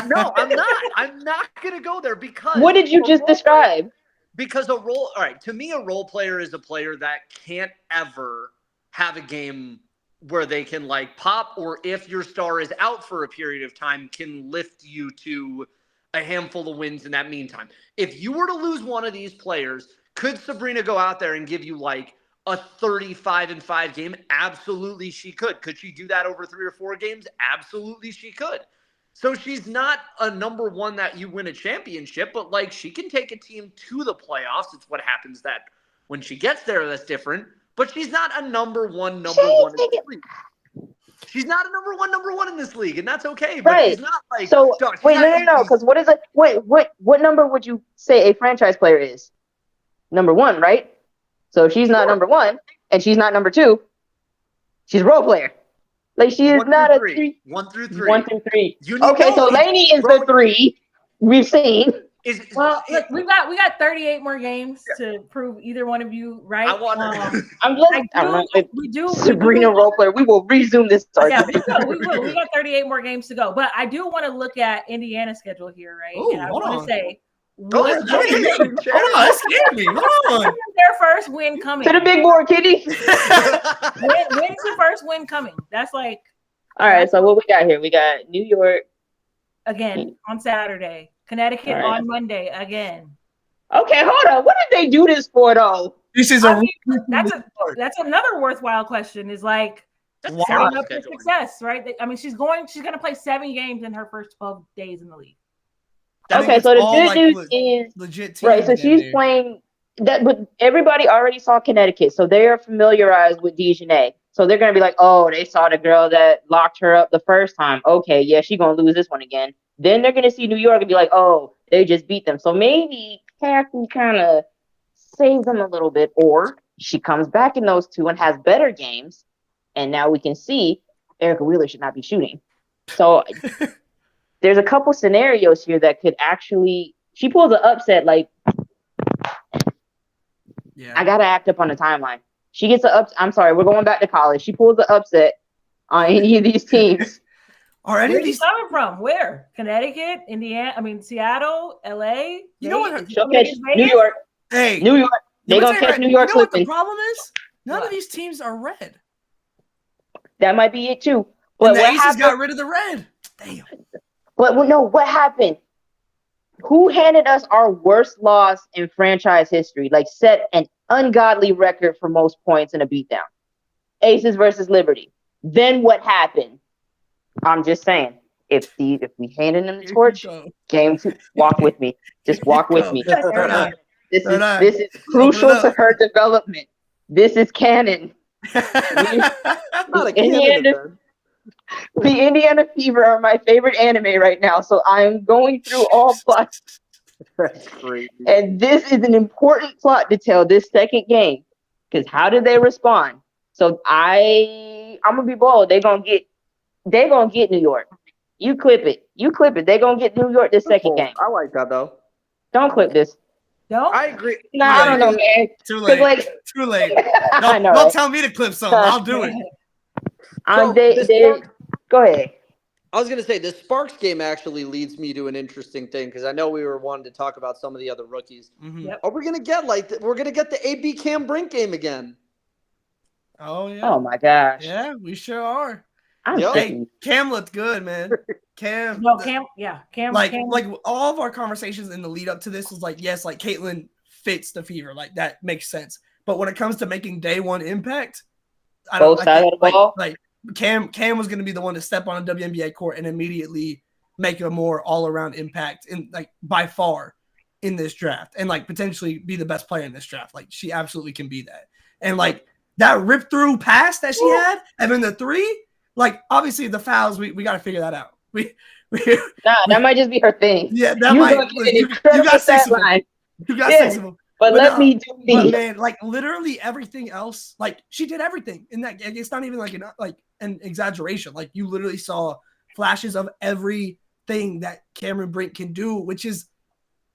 No, I'm not. I'm not gonna go there because what did you just describe? Because to me, a role player is a player that can't ever have a game where they can like pop, or if your star is out for a period of time, can lift you to a handful of wins in that meantime. If you were to lose one of these players, could Sabrina go out there and give you like a 35-5 game? Absolutely she could. Could she do that over 3 or 4 games? Absolutely she could. So she's not a number one that you win a championship, but like she can take a team to the playoffs. It's what happens that when she gets there, that's different. But she's not a number one in this league. She's not a number one in this league, and that's okay. But she's not like so. Wait, no. Because what is it? Wait, what number would you say a franchise player is? Number 1, right? So she's not number 1, and she's not number 2. She's a role player. Like she is not a 3. 1 through 3. 1 through 3. Okay, so Laney is the 3 we've seen. Well, look, we got 38 more games to prove either one of you right. We do Sabrina role player. We will resume this. Yeah, we will. We got 38 more games to go, but I do want to look at Indiana's schedule here, right? Ooh, and I want to say, hold on, that scared me. Hold on. Their first win coming to the big board, Kitty. When's the first win coming? That's like. All right. So what we got here? We got New York again on Saturday. Connecticut on Monday again. Okay, hold on. What did they do this for though? This is that's another worthwhile question. Is like setting up for success, right? I mean, she's gonna play 7 games in her first 12 days in the league. Okay, so the good news is legit team, right. So she's playing that, but everybody already saw Connecticut, so they are familiarized with Dejanay. So they're gonna be like, oh, they saw the girl that locked her up the first time. Okay, yeah, she's gonna lose this one again. Then they're going to see New York and be like, oh, they just beat them. So maybe Kathy kind of saves them a little bit, or she comes back in those 2 and has better games. And now we can see Erica Wheeler should not be shooting. So there's a couple scenarios here that could actually, she pulls an upset. Like, I got to act up on the timeline. She gets I'm sorry, we're going back to college. She pulls the upset on any of these teams. Where are you coming from? Where? Connecticut, Indiana? I mean, Seattle, LA. You know what? She'll catch New York. Hey, New York. They're gonna catch New York. You know what the problem is? None of these teams are red. That might be it too. But the Aces got rid of the red. Damn. But no, what happened? Who handed us our worst loss in franchise history? Like set an ungodly record for most points in a beatdown. Aces versus Liberty. Then what happened? I'm just saying, if we handed them the torch, game 2, walk with me. Just walk with me. This is crucial to her development. This is canon. The Indiana Fever are my favorite anime right now, so I'm going through all plots. That's crazy. And this is an important plot to tell this second game, because how did they respond? So I'm gonna be bold. They're gonna get New York. You clip it. They're gonna get New York this second game. I like that though. Don't clip this. No, I agree. No, I don't know, man. Too late. Too late. Don't tell me to clip something. I'll do it. Go ahead. I was going to say, this Sparks game actually leads me to an interesting thing, because I know we were wanting to talk about some of the other rookies. Yep. Are we going to get we're going to get the AB Cam Brink game again? Oh yeah. Oh my gosh. Yeah, we sure are. I'm Cam looked good, man. Cam. Cam. Like all of our conversations in the lead up to this was like, yes, like Caitlin fits the fever, like that makes sense. But when it comes to making day one impact, both sides of the ball. Like Cam was going to be the one to step on a WNBA court and immediately make a more all around impact in like by far in this draft, and like potentially be the best player in this draft. Like she absolutely can be that. And like that rip through pass that she had, and then the three, like obviously the fouls, we got to figure that out. That might just be her thing. Yeah, that you got 6 of them. You got 6 of them. But let me do But man, like literally everything else, like she did everything in that. It's not even like an exaggeration. Like you literally saw flashes of everything that Cameron Brink can do, which is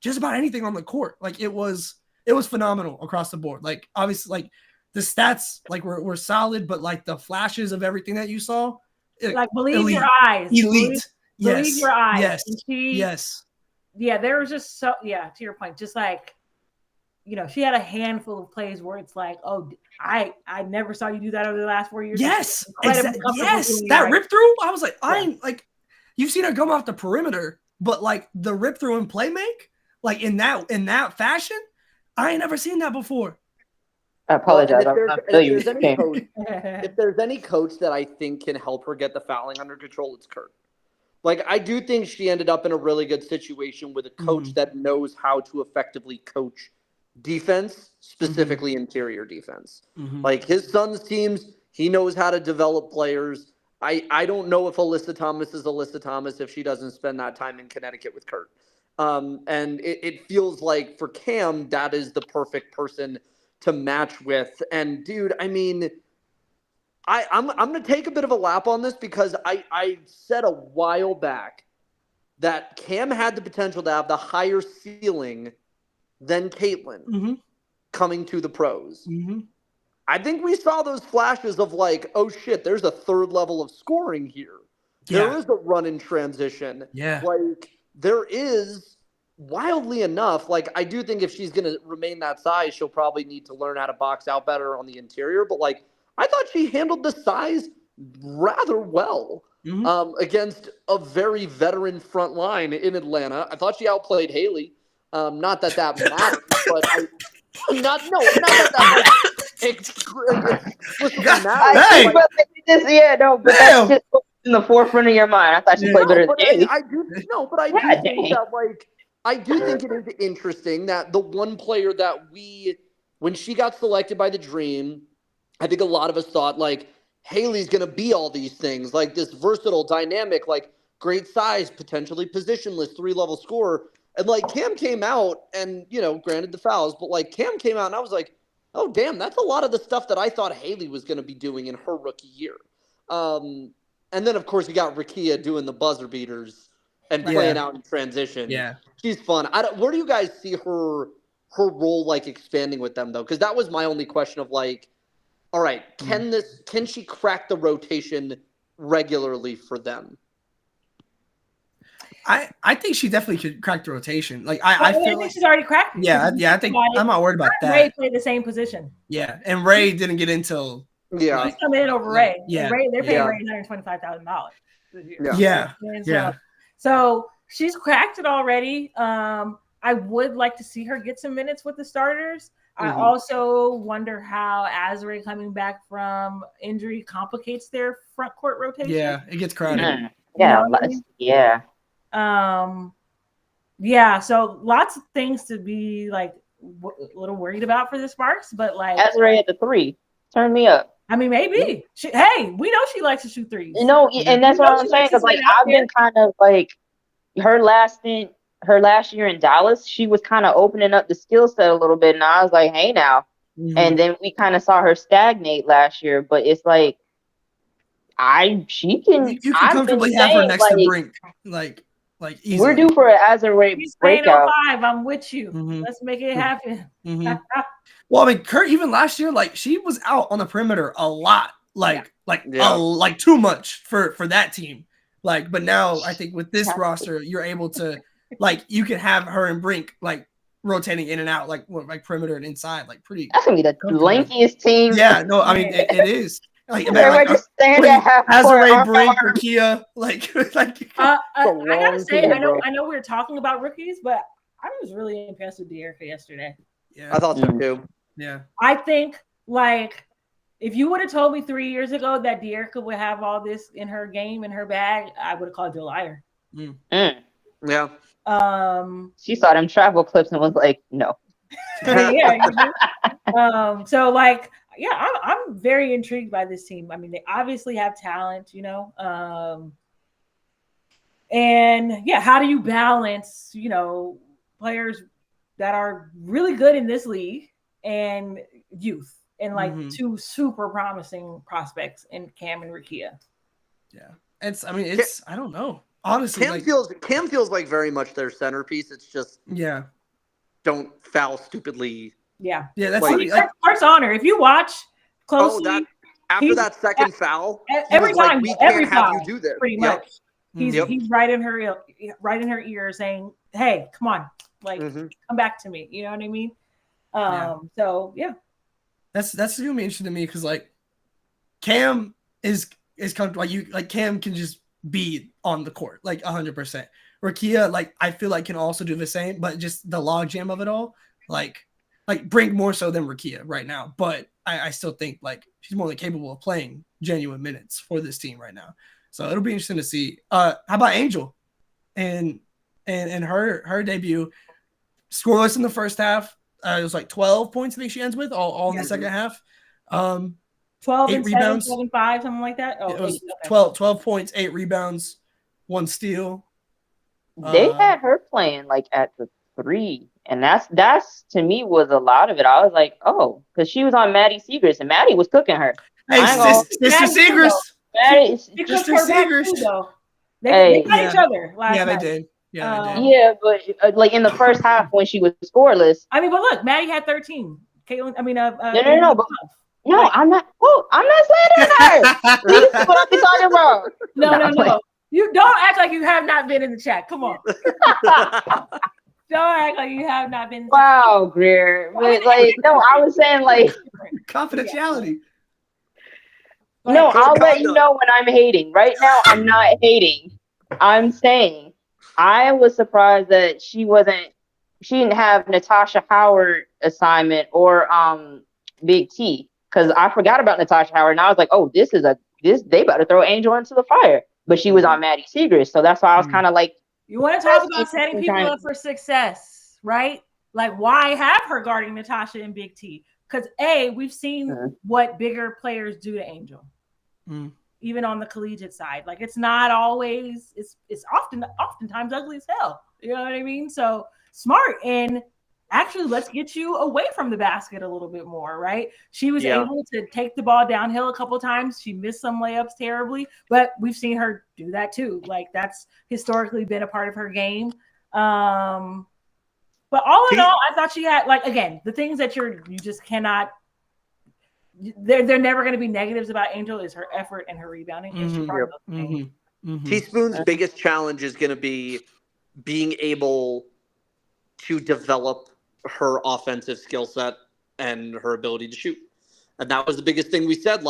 just about anything on the court. Like it was phenomenal across the board. Like obviously, like the stats like were solid, but like the flashes of everything that you saw, like believe your eyes, elite. Believe your eyes. Yes. And yeah, there was just to your point, just like, you know, she had a handful of plays where it's like, oh, I never saw you do that over the last 4 years. Yes, yes, that rip through. I was like, I ain't like, you've seen her come off the perimeter, but like the rip through and play make, like in that fashion, I ain't never seen that before. I apologize. If there's any coach that I think can help her get the fouling under control, it's Kurt. Like, I do think she ended up in a really good situation with a coach that knows how to effectively coach defense, specifically interior defense. Like, his son's teams, he knows how to develop players. I don't know if Alyssa Thomas is Alyssa Thomas if she doesn't spend that time in Connecticut with Kurt. And it feels like for Cam, that is the perfect person to match with. And, dude, I mean – I'm going to take a bit of a lap on this because I said a while back that Cam had the potential to have the higher ceiling than Caitlin coming to the pros. I think we saw those flashes of like, oh shit, there's a third level of scoring here. Yeah. There is a run in transition. Yeah. Like there is, wildly enough, like I do think if she's going to remain that size, she'll probably need to learn how to box out better on the interior. But like, I thought she handled the size rather well against a very veteran front line in Atlanta. I thought she outplayed Haley. Not that matters, but not that explicitly matters. But that's just in the forefront of your mind. I thought she played better than Haley. I do think that like I do think it is interesting that the one player that when she got selected by the Dream, I think a lot of us thought, like, Haley's going to be all these things, like this versatile, dynamic, like, great size, potentially positionless, 3-level scorer. And, like, Cam came out and, you know, granted the fouls, but, like, Cam came out and I was like, oh, damn, that's a lot of the stuff that I thought Haley was going to be doing in her rookie year. And then, of course, you got Rakia doing the buzzer beaters and playing out in transition. Yeah. She's fun. Where do you guys see her role, like, expanding with them, though? Because that was my only question of, like, all right, can she crack the rotation regularly for them? I think she definitely could crack the rotation. Like I feel like she's already cracked. Yeah, I think I'm not worried about that. Ray played the same position. Yeah, and Ray didn't get into. Yeah, he's coming in over Ray. Yeah, they're paying Ray $125,000. Yeah. So she's cracked it already. I would like to see her get some minutes with the starters. I also wonder how Azare coming back from injury complicates their front court rotation. Yeah, it gets crowded. Yeah. So lots of things to be like a little worried about for the Sparks, but like Azare at the 3, turn me up. I mean, maybe. We know she likes to shoot threes. No, and that's what I'm saying because like I've been kind of like her last year in Dallas, she was kind of opening up the skill set a little bit, and I was like, hey now. And then we kind of saw her stagnate last year, but it's like you can comfortably have her next to Brink, like easily. We're due for an Azare breakout. 5, I'm with you. Let's make it happen. Well, I mean, Kurt, even last year, like she was out on the perimeter a lot like too much for that team. Like, but now I think with this roster, you're able to you can have her and Brink rotating in and out like perimeter and inside pretty. That's gonna be the lankiest team. Yeah, no, I mean it is. Like, everybody just stand at half court. Azare, Brink, Rakia, I gotta say, I know we were talking about rookies, but I was really impressed with Dearica yesterday. Yeah, I thought so too. Yeah, I think if you would have told me 3 years ago that Dearica would have all this in her game, in her bag, I would have called you a liar. Yeah. She saw them travel clips and was like, no. So I'm very intrigued by this team. I mean, they obviously have talent, and how do you balance, players that are really good in this league and youth and two super promising prospects in Cam and Rakia. Yeah. I don't know. Honestly, Cam feels like very much their centerpiece. It's just don't foul stupidly. Yeah. Yeah, that's Clark's honor. If you watch closely, after that second foul, every time we can't have foul, you do this. Pretty much. He's right in her ear saying, "Hey, come on, come back to me." You know what I mean? So yeah. That's gonna be interesting to me because Cam is comfortable. Cam can just be on the court 100%. Rakia, I feel can also do the same, but just the logjam of it all, Brink more so than Rakia right now. But I still think she's more than capable of playing genuine minutes for this team right now. So it'll be interesting to see. How about Angel and her debut? Scoreless in the first half. It was 12 points I think she ends with all in the second half. 12 8 and rebounds. 7, 5, something like that. It was 12 points, 8 rebounds, 1 steal. They had her playing at the 3, and that's to me was a lot of it. I was like, oh, because she was on Maddie Segrist, and Maddie was cooking her. Hey, Sister Segrist. Sister Segrist. They got each other last night. They did. Yeah, but in the first half when she was scoreless. I mean, but look, Maddie had 13. Caitlin, No, I'm not. Oh, I'm not saying that. This is what I'm talking about. No. You don't act like you have not been in the chat. Come on. Don't act like you have not been. Wow, Greer. But no, I was saying confidentiality. No, I'll let you know when I'm hating. Right now, I'm not hating. I'm saying I was surprised that she didn't have Natasha Howard assignment or Big T. Because I forgot about Natasha Howard, and I was like, "Oh, they about to throw Angel into the fire." But she was on Maddie Segrist, so that's why I was kind of you want to talk about setting people up for success, right? Why have her guarding Natasha and Big T? Because we've seen what bigger players do to Angel, even on the collegiate side. It's not always. It's oftentimes ugly as hell. You know what I mean? So smart and. Actually, let's get you away from the basket a little bit more, right? She was able to take the ball downhill a couple times. She missed some layups terribly, but we've seen her do that too. That's historically been a part of her game. But all in all, I thought she had again the things that you just cannot. They're never going to be negatives about Angel is her effort and her rebounding. Teaspoon's biggest challenge is going to be being able to develop her offensive skill set and her ability to shoot. And that was the biggest thing we said.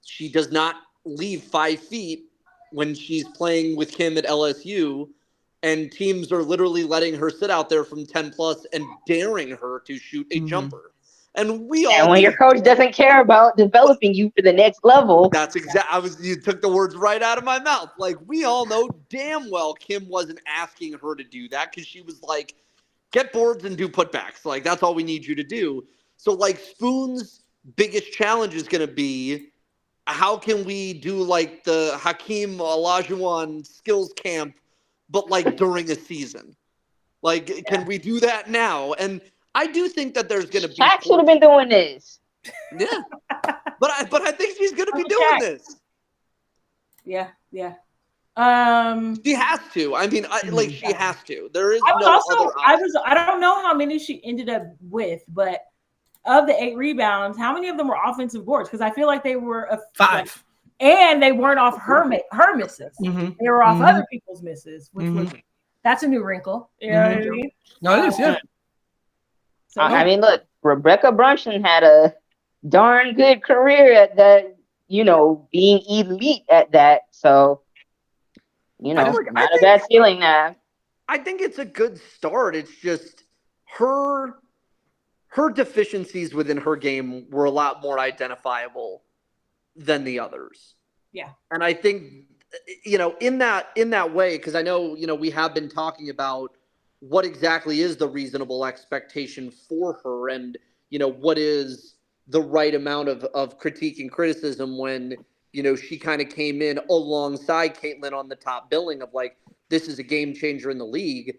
She does not leave 5 feet when she's playing with Kim at LSU, and teams are literally letting her sit out there from 10 plus and daring her to shoot a jumper. And when your coach doesn't care about developing you for the next level. That's exactly. You took the words right out of my mouth. We all know damn well Kim wasn't asking her to do that because she was get boards and do putbacks. That's all we need you to do. So Spoon's biggest challenge is going to be how can we do the Hakeem Olajuwon skills camp, but during a season? Can we do that now? And I do think that there's going to be. Shaq should have been doing this. Yeah, but I think she's going to be doing this. Yeah. She has to. I mean, she has to. There is no other option. I don't know how many she ended up with, but of the 8 rebounds, how many of them were offensive boards? Because I feel like they were 5. And they weren't off her misses. Mm-hmm. They were off other people's misses, which was that's a new wrinkle. You know what I mean? No, it is, yeah. So, I mean, look, Rebecca Brunson had a darn good career at that, being elite at that. So, not a bad feeling now. I think it's a good start. It's just her deficiencies within her game were a lot more identifiable than the others. Yeah. And I think, in that way, because I know, we have been talking about what exactly is the reasonable expectation for her and, what is the right amount of critique and criticism when, she kind of came in alongside Caitlin on the top billing of like, this is a game changer in the league.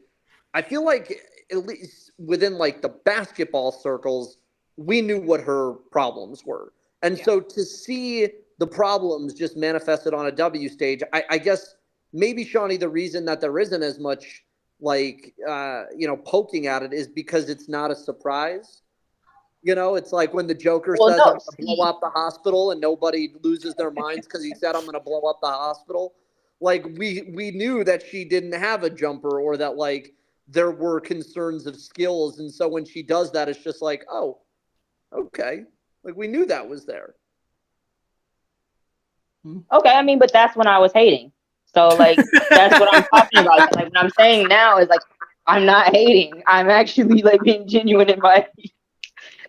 I feel like at least within like the basketball circles, we knew what her problems were. And so to see the problems just manifested on a W stage, I guess maybe, Shawnee, the reason that there isn't as much like, poking at it is because it's not a surprise. It's like when the Joker says, I'm going to blow up the hospital and nobody loses their minds because he said, I'm going to blow up the hospital. Like we knew that she didn't have a jumper or that like there were concerns of skills. And so when she does that, it's just like, oh, okay. Like we knew that was there. Okay, I mean, but that's when I was hating. So like that's what I'm talking about. Like what I'm saying now is like I'm not hating. I'm actually like being genuine in my.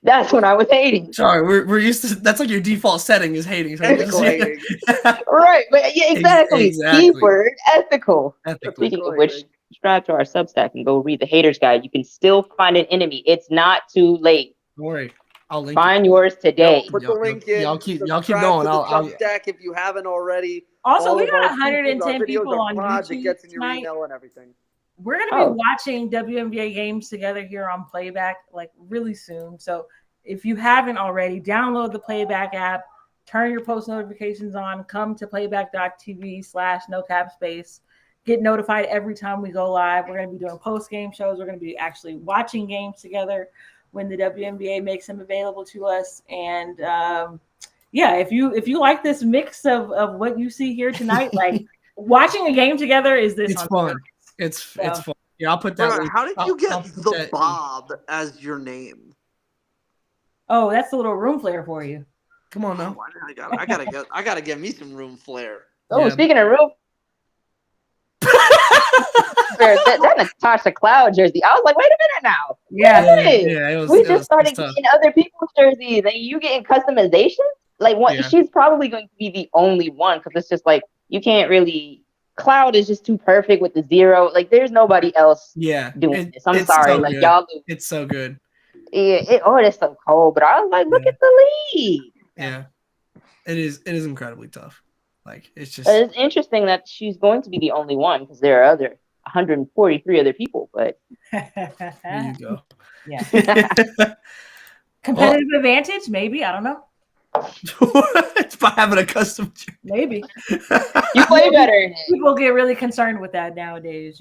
That's when I was hating. Sorry, we're used to that's like your default setting is hating. So hating. Right, but yeah, exactly. Keyword ethical. Speaking of which, subscribe to our Substack and go read the Haters Guide. You can still find an enemy. It's not too late. Don't worry. I'll link Find yours today. Put the link in. Y'all keep going. I'll Substack if you haven't already. Also, we got 110 people on YouTube. It gets in your email and everything. We're going to be watching WNBA games together here on Playback like really soon. So if you haven't already, download the Playback app, turn your post notifications on, come to playback.tv/nocapspace, get notified every time we go live. We're going to be doing post-game shows. We're going to be actually watching games together when the WNBA makes them available to us. And if you like this mix of what you see here tonight, like watching a game together is this. It's fun. It's fun. Yeah, I'll put that. How did you get the Bob as your name? Oh, that's a little room flair for you. Come on now. I gotta get me some room flair. Oh, speaking of room. that Natasha Cloud jersey. I was like, wait a minute now. Yeah. We just started getting other people's jerseys, and you getting customization. Like, what? Yeah. She's probably going to be the only one because it's just like you can't really. Cloud is just too perfect with the 0. Like, there's nobody else. Doing this. I'm sorry, so like good. y'all. It's so good. Yeah. It's so cold, but I was like, look at the league. Yeah, it is. It is incredibly tough. Like, it's just. It's interesting that she's going to be the only one because there are 143 other people, but there you go. Yeah. Competitive advantage, maybe. I don't know. It's by having a custom. Maybe. You play better. People get really concerned with that nowadays,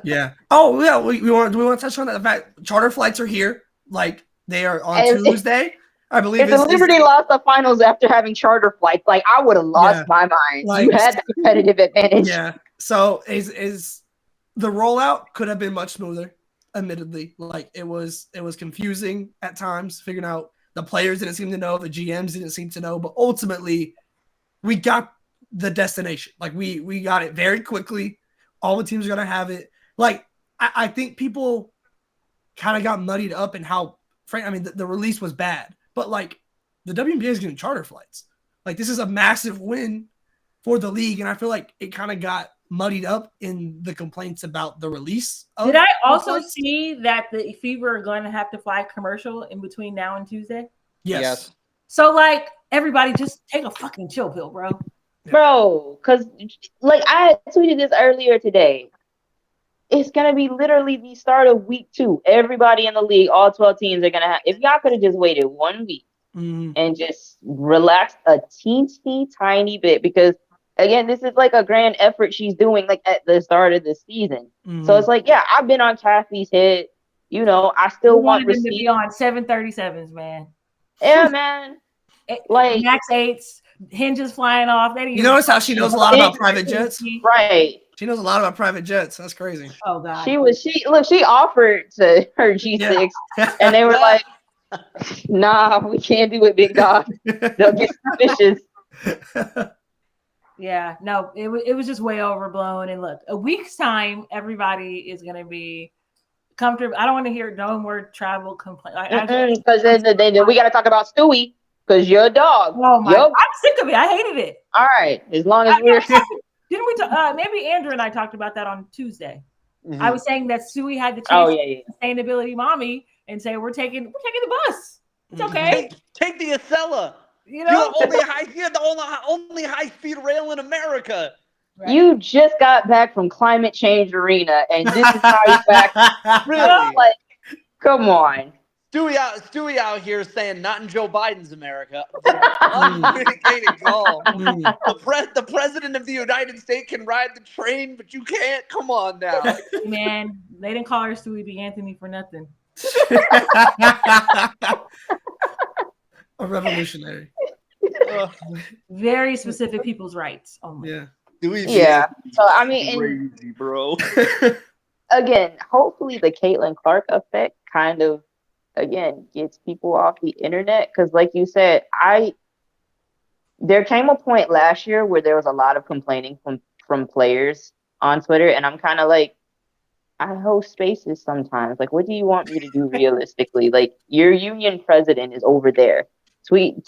Yeah. Oh, yeah. We want to touch on that. The fact charter flights are here. Like, they are on Tuesday. I believe if the Liberty lost the finals after having charter flights, like I would have lost my mind. Like, you had the competitive advantage. Yeah. So is the rollout could have been much smoother, admittedly. Like it was confusing at times, figuring out the players didn't seem to know, the GMs didn't seem to know, but ultimately we got the destination. Like we got it very quickly. All the teams are gonna have it. Like I think people kind of got muddied up in how the release was bad. But, like, the WNBA is getting charter flights. Like, this is a massive win for the league, and I feel like it kind of got muddied up in the complaints about the release. Did I also see that the Fever are going to have to fly commercial in between now and Tuesday? Yes. So, like, everybody just take a fucking chill pill, bro. Yeah. Bro, because, like, I tweeted this earlier today. It's going to be literally the start of week 2. Everybody in the league, all 12 teams are going to have... If y'all could have just waited 1 week and just relaxed a teensy tiny bit, because, again, this is like a grand effort she's doing like at the start of the season. So it's like, yeah, I've been on Kathy's head you know, I still We want wanted them to receipts. be on 737s, man. Yeah, man. Like Max 8s, hinges flying off. You notice how she knows a lot about private jets? Right. She knows a lot about private jets. That's crazy. Oh God. She offered to her G6 and they were like, nah, we can't do it, big dog. They'll get suspicious. Yeah, no, it was just way overblown. And look, a week's time, everybody is gonna be comfortable. I don't want to hear no more travel complaint. Because then we got to talk about Stewie because you're a dog. Oh my! I'm sick of it. I hated it. All right, as long as we're didn't we? Maybe Andrew and I talked about that on Tuesday. Mm-hmm. I was saying that Stewie had to change sustainability mommy and say we're taking the bus. It's okay. Take the Acela. You know, you're the only high-speed rail in America. Right. You just got back from climate change arena, and this is how you back. Really? Like, come on. Stewie out here saying not in Joe Biden's America. Uncommunicated call. The president of the United States can ride the train, but you can't. Come on now. Man, they didn't call her Stewie B. Anthony for nothing. A revolutionary. Very specific people's rights. Oh my. Yeah. Yeah. So I mean, crazy, bro. Again, hopefully the Caitlin Clark effect kind of gets people off the internet because, like you said, there came a point last year where there was a lot of complaining from players on Twitter, and I'm kind of like, I host spaces sometimes. Like, what do you want me to do realistically? Like, your union president is over there.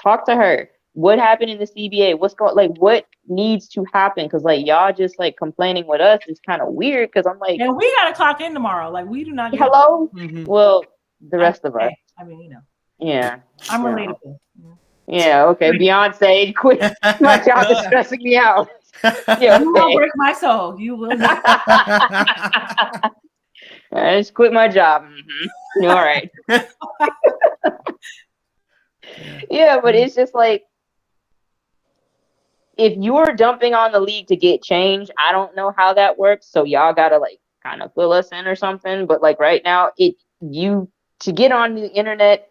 Talk to her. What happened in the CBA? What needs to happen? Because like y'all just like complaining with us is kind of weird. Because I'm like, and we gotta clock in tomorrow. Like we do not. Hello. Mm-hmm. Well, the rest of us. I mean, you know. Yeah. I'm relatable. Yeah. Okay. Beyonce, quit. My job is stressing me out. Yeah. You will break my soul. You will not. I just quit my job. Mm-hmm. All right. Yeah, but it's just like, if you're dumping on the league to get change, I don't know how that works. So y'all gotta like kind of fill us in or something. But like right now, to get on the internet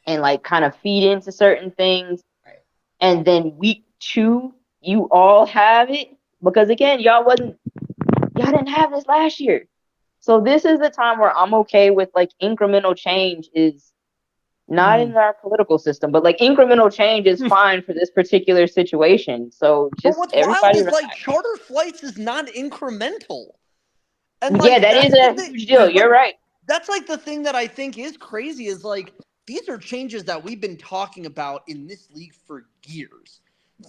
and like kind of feed into certain things, and then week 2 you all have it because again, y'all didn't have this last year. So this is the time where I'm okay with like incremental change is not in our political system, but like incremental change is fine for this particular situation. So just what's everybody wild is like charter flights is not incremental. And like, that is a huge deal. You're right. That's like the thing that I think is crazy is like these are changes that we've been talking about in this league for years.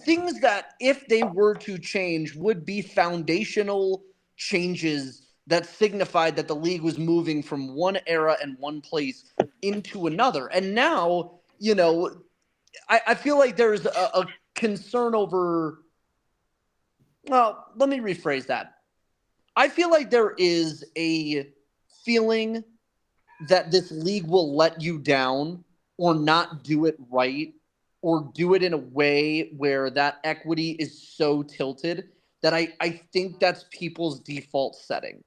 Things that if they were to change would be foundational changes that signified that the league was moving from one era and one place into another. And now, you know, I feel like there's a concern over, well, let me rephrase that. I feel like there is a feeling that this league will let you down or not do it right or do it in a way where that equity is so tilted that I think that's people's default setting.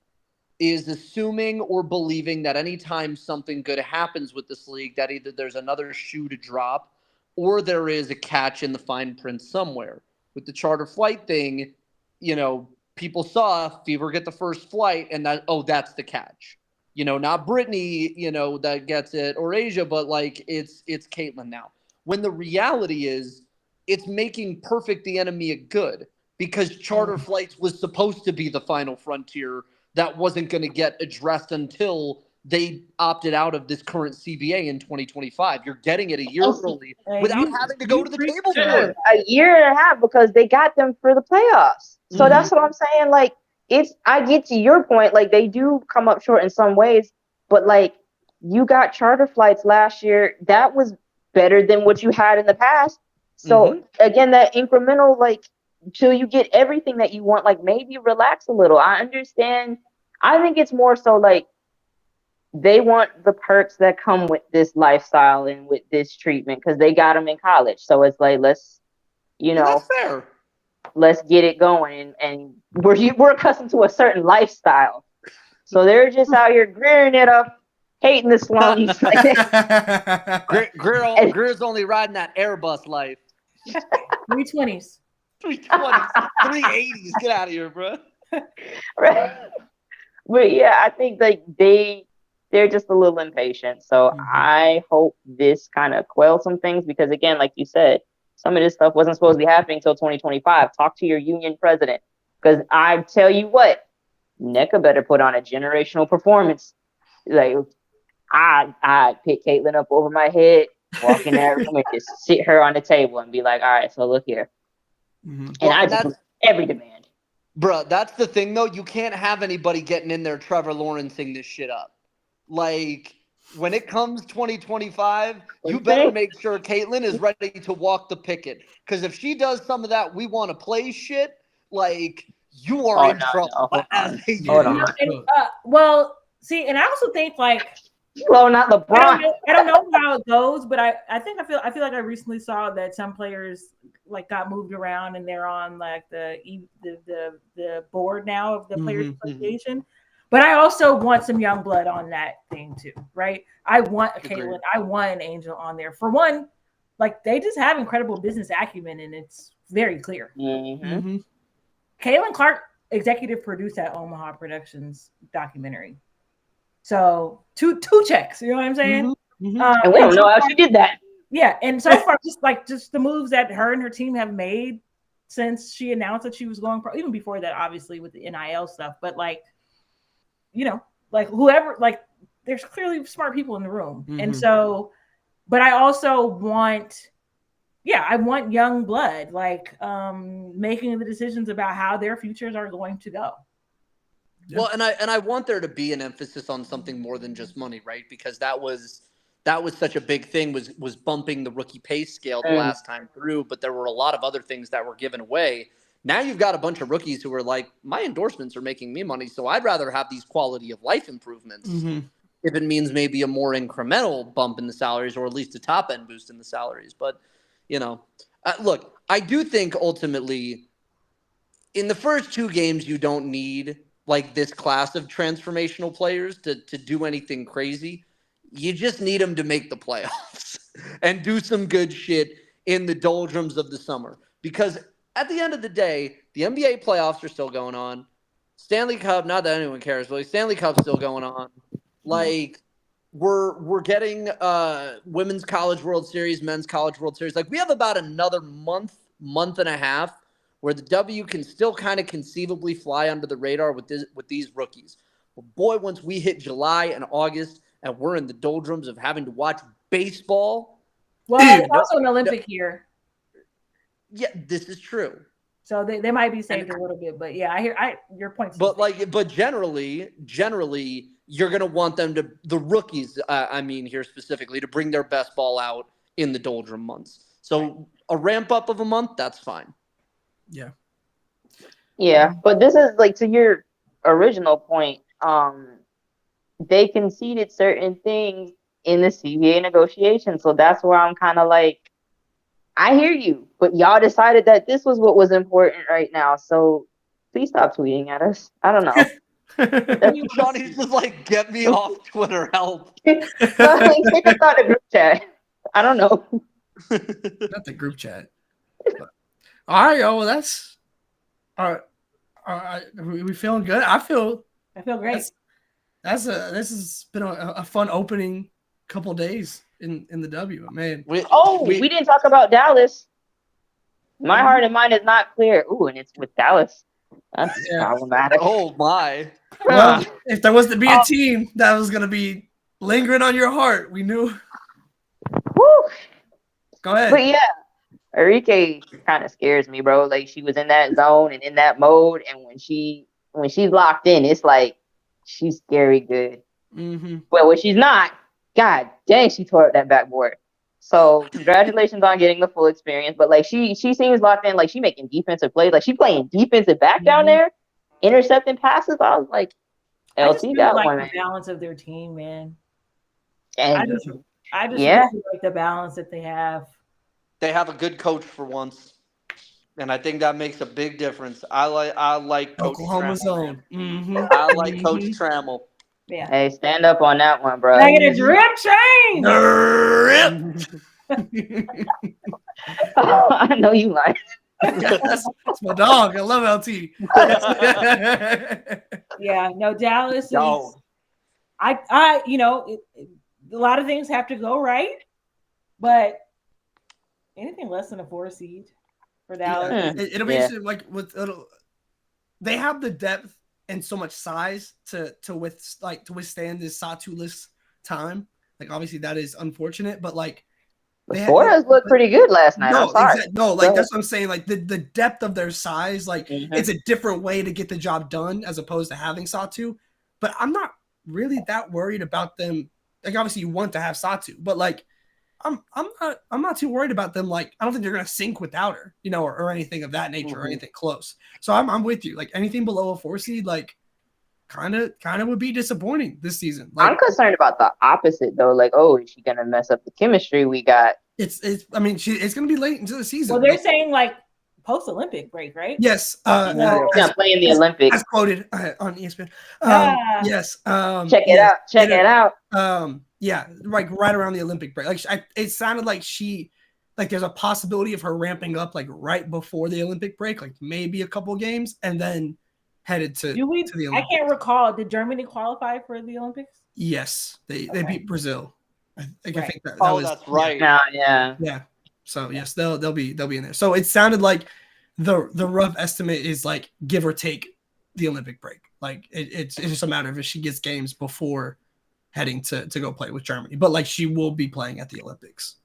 Is assuming or believing that anytime something good happens with this league, that either there's another shoe to drop or there is a catch in the fine print somewhere. With the charter flight thing, you know, people saw Fever get the first flight and that's the catch. You know, not Brittany, you know, that gets it or Asia, but like it's Caitlin now. When the reality is it's making perfect the enemy a good because charter flights was supposed to be the final frontier that wasn't going to get addressed until they opted out of this current CBA in 2025. You're getting it a year early without having to go to the table. A year and a half because they got them for the playoffs. So that's what I'm saying. Like, I get to your point. Like, they do come up short in some ways, but like, you got charter flights last year. That was better than what you had in the past. So again, that incremental, like, till you get everything that you want, like maybe relax a little. I understand. I think it's more so like they want the perks that come with this lifestyle and with this treatment because they got them in college. So it's like, let's, that's fair. Let's get it going. And we're accustomed to a certain lifestyle. So they're just out here gearing it up hating the slums. Greer's only riding that Airbus life. 320s. 320s, 380s. Get out of here, bro. Right. But yeah, I think like they're just a little impatient. So I hope this kind of quells some things because again, like you said, some of this stuff wasn't supposed to be happening until 2025. Talk to your union president. Because I tell you what, NECA better put on a generational performance. Like I pick Caitlin up over my head, walk in that room and just sit her on the table and be like, all right, so look here. And I just every demand. Bro, that's the thing, though. You can't have anybody getting in there Trevor Lawrencing this shit up. Like, when it comes 2025, you better make sure Caitlin is ready to walk the picket. Because if she does some of that we want to play shit, like, you are in trouble. Well, see, and I also think, like, well, not LeBron. I don't know how it goes, but I feel like I recently saw that some players like got moved around and they're on like the board now of the Players Association. But I also want some young blood on that thing too, right? I want a Caitlin, I want an Angel on there. For one, like they just have incredible business acumen and it's very clear. Caitlin Clark executive produced that Omaha Productions documentary. So two checks, you know what I'm saying? And we don't know how she did that. Yeah, and so far, just the moves that her and her team have made since she announced that she was going pro, even before that, obviously with the NIL stuff. But like, you know, like whoever, like, there's clearly smart people in the room, and so, but I also want, I want young blood, like making the decisions about how their futures are going to go. Yeah. Well, and I want there to be an emphasis on something more than just money, right? Because that was such a big thing was bumping the rookie pay scale the last time through, but there were a lot of other things that were given away. Now you've got a bunch of rookies who are like, my endorsements are making me money, so I'd rather have these quality of life improvements if it means maybe a more incremental bump in the salaries or at least a top end boost in the salaries. But, you know, look, I do think ultimately in the first two games you don't need like this class of transformational players to do anything crazy. You just need them to make the playoffs and do some good shit in the doldrums of the summer. Because at the end of the day, the NBA playoffs are still going on. Stanley Cup, not that anyone cares, but Stanley Cup's still going on. Like, we're getting Women's College World Series, Men's College World Series. Like, we have about another month and a half where the W can still kind of conceivably fly under the radar with these rookies. Well, boy, once we hit July and August and we're in the doldrums of having to watch baseball. Well, it's also an Olympic year. Yeah, this is true. So they might be saved a little bit, but yeah, I hear your point. But generally, you're gonna want them to the rookies. I mean, here specifically to bring their best ball out in the doldrum months. So a ramp up of a month, that's fine. Yeah, but this is like to your original point. They conceded certain things in the CBA negotiation, so that's where I'm kind of like, I hear you, but y'all decided that this was what was important right now. So please stop tweeting at us. I don't know. Johnny's just like, get me off Twitter, help. Take us out the group chat. I don't know. Not the group chat. But, all right, well, that's all right. We feeling good? I feel great. This has been a fun opening couple days in the W, man. We didn't talk about Dallas. My heart and mind is not clear. Ooh, and it's with Dallas. That's problematic. Oh my. Well, if there was to be a team that was gonna be lingering on your heart, we knew. Woo. Go ahead. But yeah, Enrique kind of scares me, bro. Like she was in that zone and in that mode, and when she's locked in, it's like she's scary good. But when she's not, God dang, she tore up that backboard. So congratulations on getting the full experience. But like she seems locked in, like she making defensive plays, like she playing defensive back down there, intercepting passes. I was like, LC got one. The balance of their team, man. And I just really like the balance that they have. They have a good coach for once, and I think that makes a big difference. I like Coach Oklahoma's Trammell. own. I like Coach Trammell. Yeah. Hey, stand up on that one, bro. Can I get a drip train? Drip. I know you like. That's my dog. I love LT. Yeah, no, Dallas is. Yo. I, a lot of things have to go right, but anything less than a 4 seed for Dallas. Yeah, it'll be interesting. Like they have the depth and so much size to withstand this Satu-less time. Like obviously that is unfortunate, but like Florida's looked pretty good last night. I'm sorry. That's what I'm saying. Like the depth of their size, like it's a different way to get the job done as opposed to having Satu. But I'm not really that worried about them. Like obviously you want to have Satu, but like I'm not too worried about them. Like I don't think they're gonna sink without her, or anything of that nature or anything close. So I'm with you. Like anything below a 4 seed, like kind of would be disappointing this season. Like, I'm concerned about the opposite though. Like, oh, is she gonna mess up the chemistry we got? It's gonna be late into the season. Well, they're saying like post-Olympic break, right? Yes. She's gonna play in the Olympics. As quoted on ESPN. Yes. Check it out. Check it out. Yeah, like right around the Olympic break. Like it sounded like there's a possibility of her ramping up like right before the Olympic break, like maybe a couple games, and then headed to the Olympics. I can't recall. Did Germany qualify for the Olympics? Yes, they beat Brazil. I think that Oh, was, that's right. Yeah. So yes, they'll be in there. So it sounded like the rough estimate is like give or take the Olympic break. Like it's just a matter of if she gets games before heading to go play with Germany. But like she will be playing at the Olympics.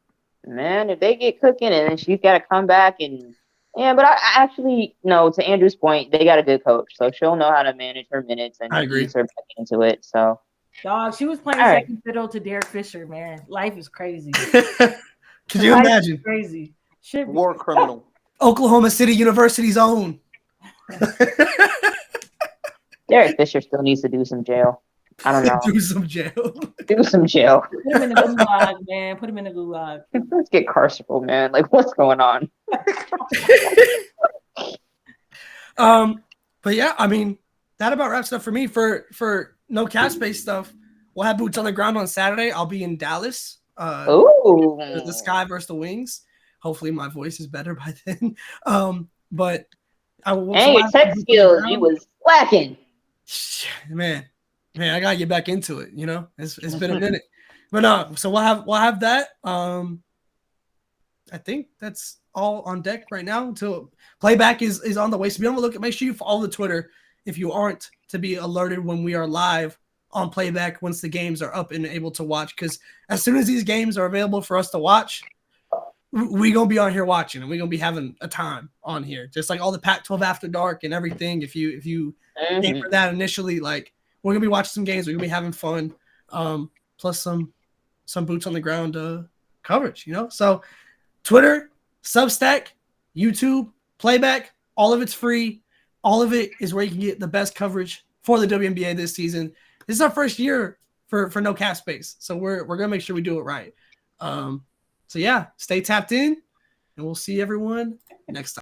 Man, if they get cooking and then she's got to come back and but I actually no. To Andrew's point, they got a good coach, so she'll know how to manage her minutes and ease her back into it. So, dog, she was playing second fiddle to Derek Fisher. Man, life is crazy. Could you imagine? Crazy. War criminal. Oklahoma City University's own. Derek Fisher still needs to do some jail. I don't know. Do some jail. Do some jail. Put him in the gulag, man. Put him in the gulag. Let's get carceral, man. Like, what's going on? But yeah, I mean, that about wraps it up for me. For no cap space stuff, we'll have boots on the ground on Saturday. I'll be in Dallas. The Sky versus the Wings. Hopefully my voice is better by then. But I will. And your tech skills, you was slacking. Man, I gotta get back into it. It's been a minute. But no, so we'll have that. I think that's all on deck right now until playback is on the way. So be on the look. Make sure you follow the Twitter if you aren't, to be alerted when we are live on playback once the games are up and able to watch. Because as soon as these games are available for us to watch, we're gonna be on here watching and we're gonna be having a time on here. Just like all the Pac-12 After Dark and everything. If you aim for that initially, like we're gonna be watching some games, we're gonna be having fun. Plus some boots on the ground coverage, So Twitter, Substack, YouTube, playback, all of it's free. All of it is where you can get the best coverage for the WNBA this season. This is our first year for no cap space, so we're gonna make sure we do it right. So yeah, stay tapped in, and we'll see everyone next time.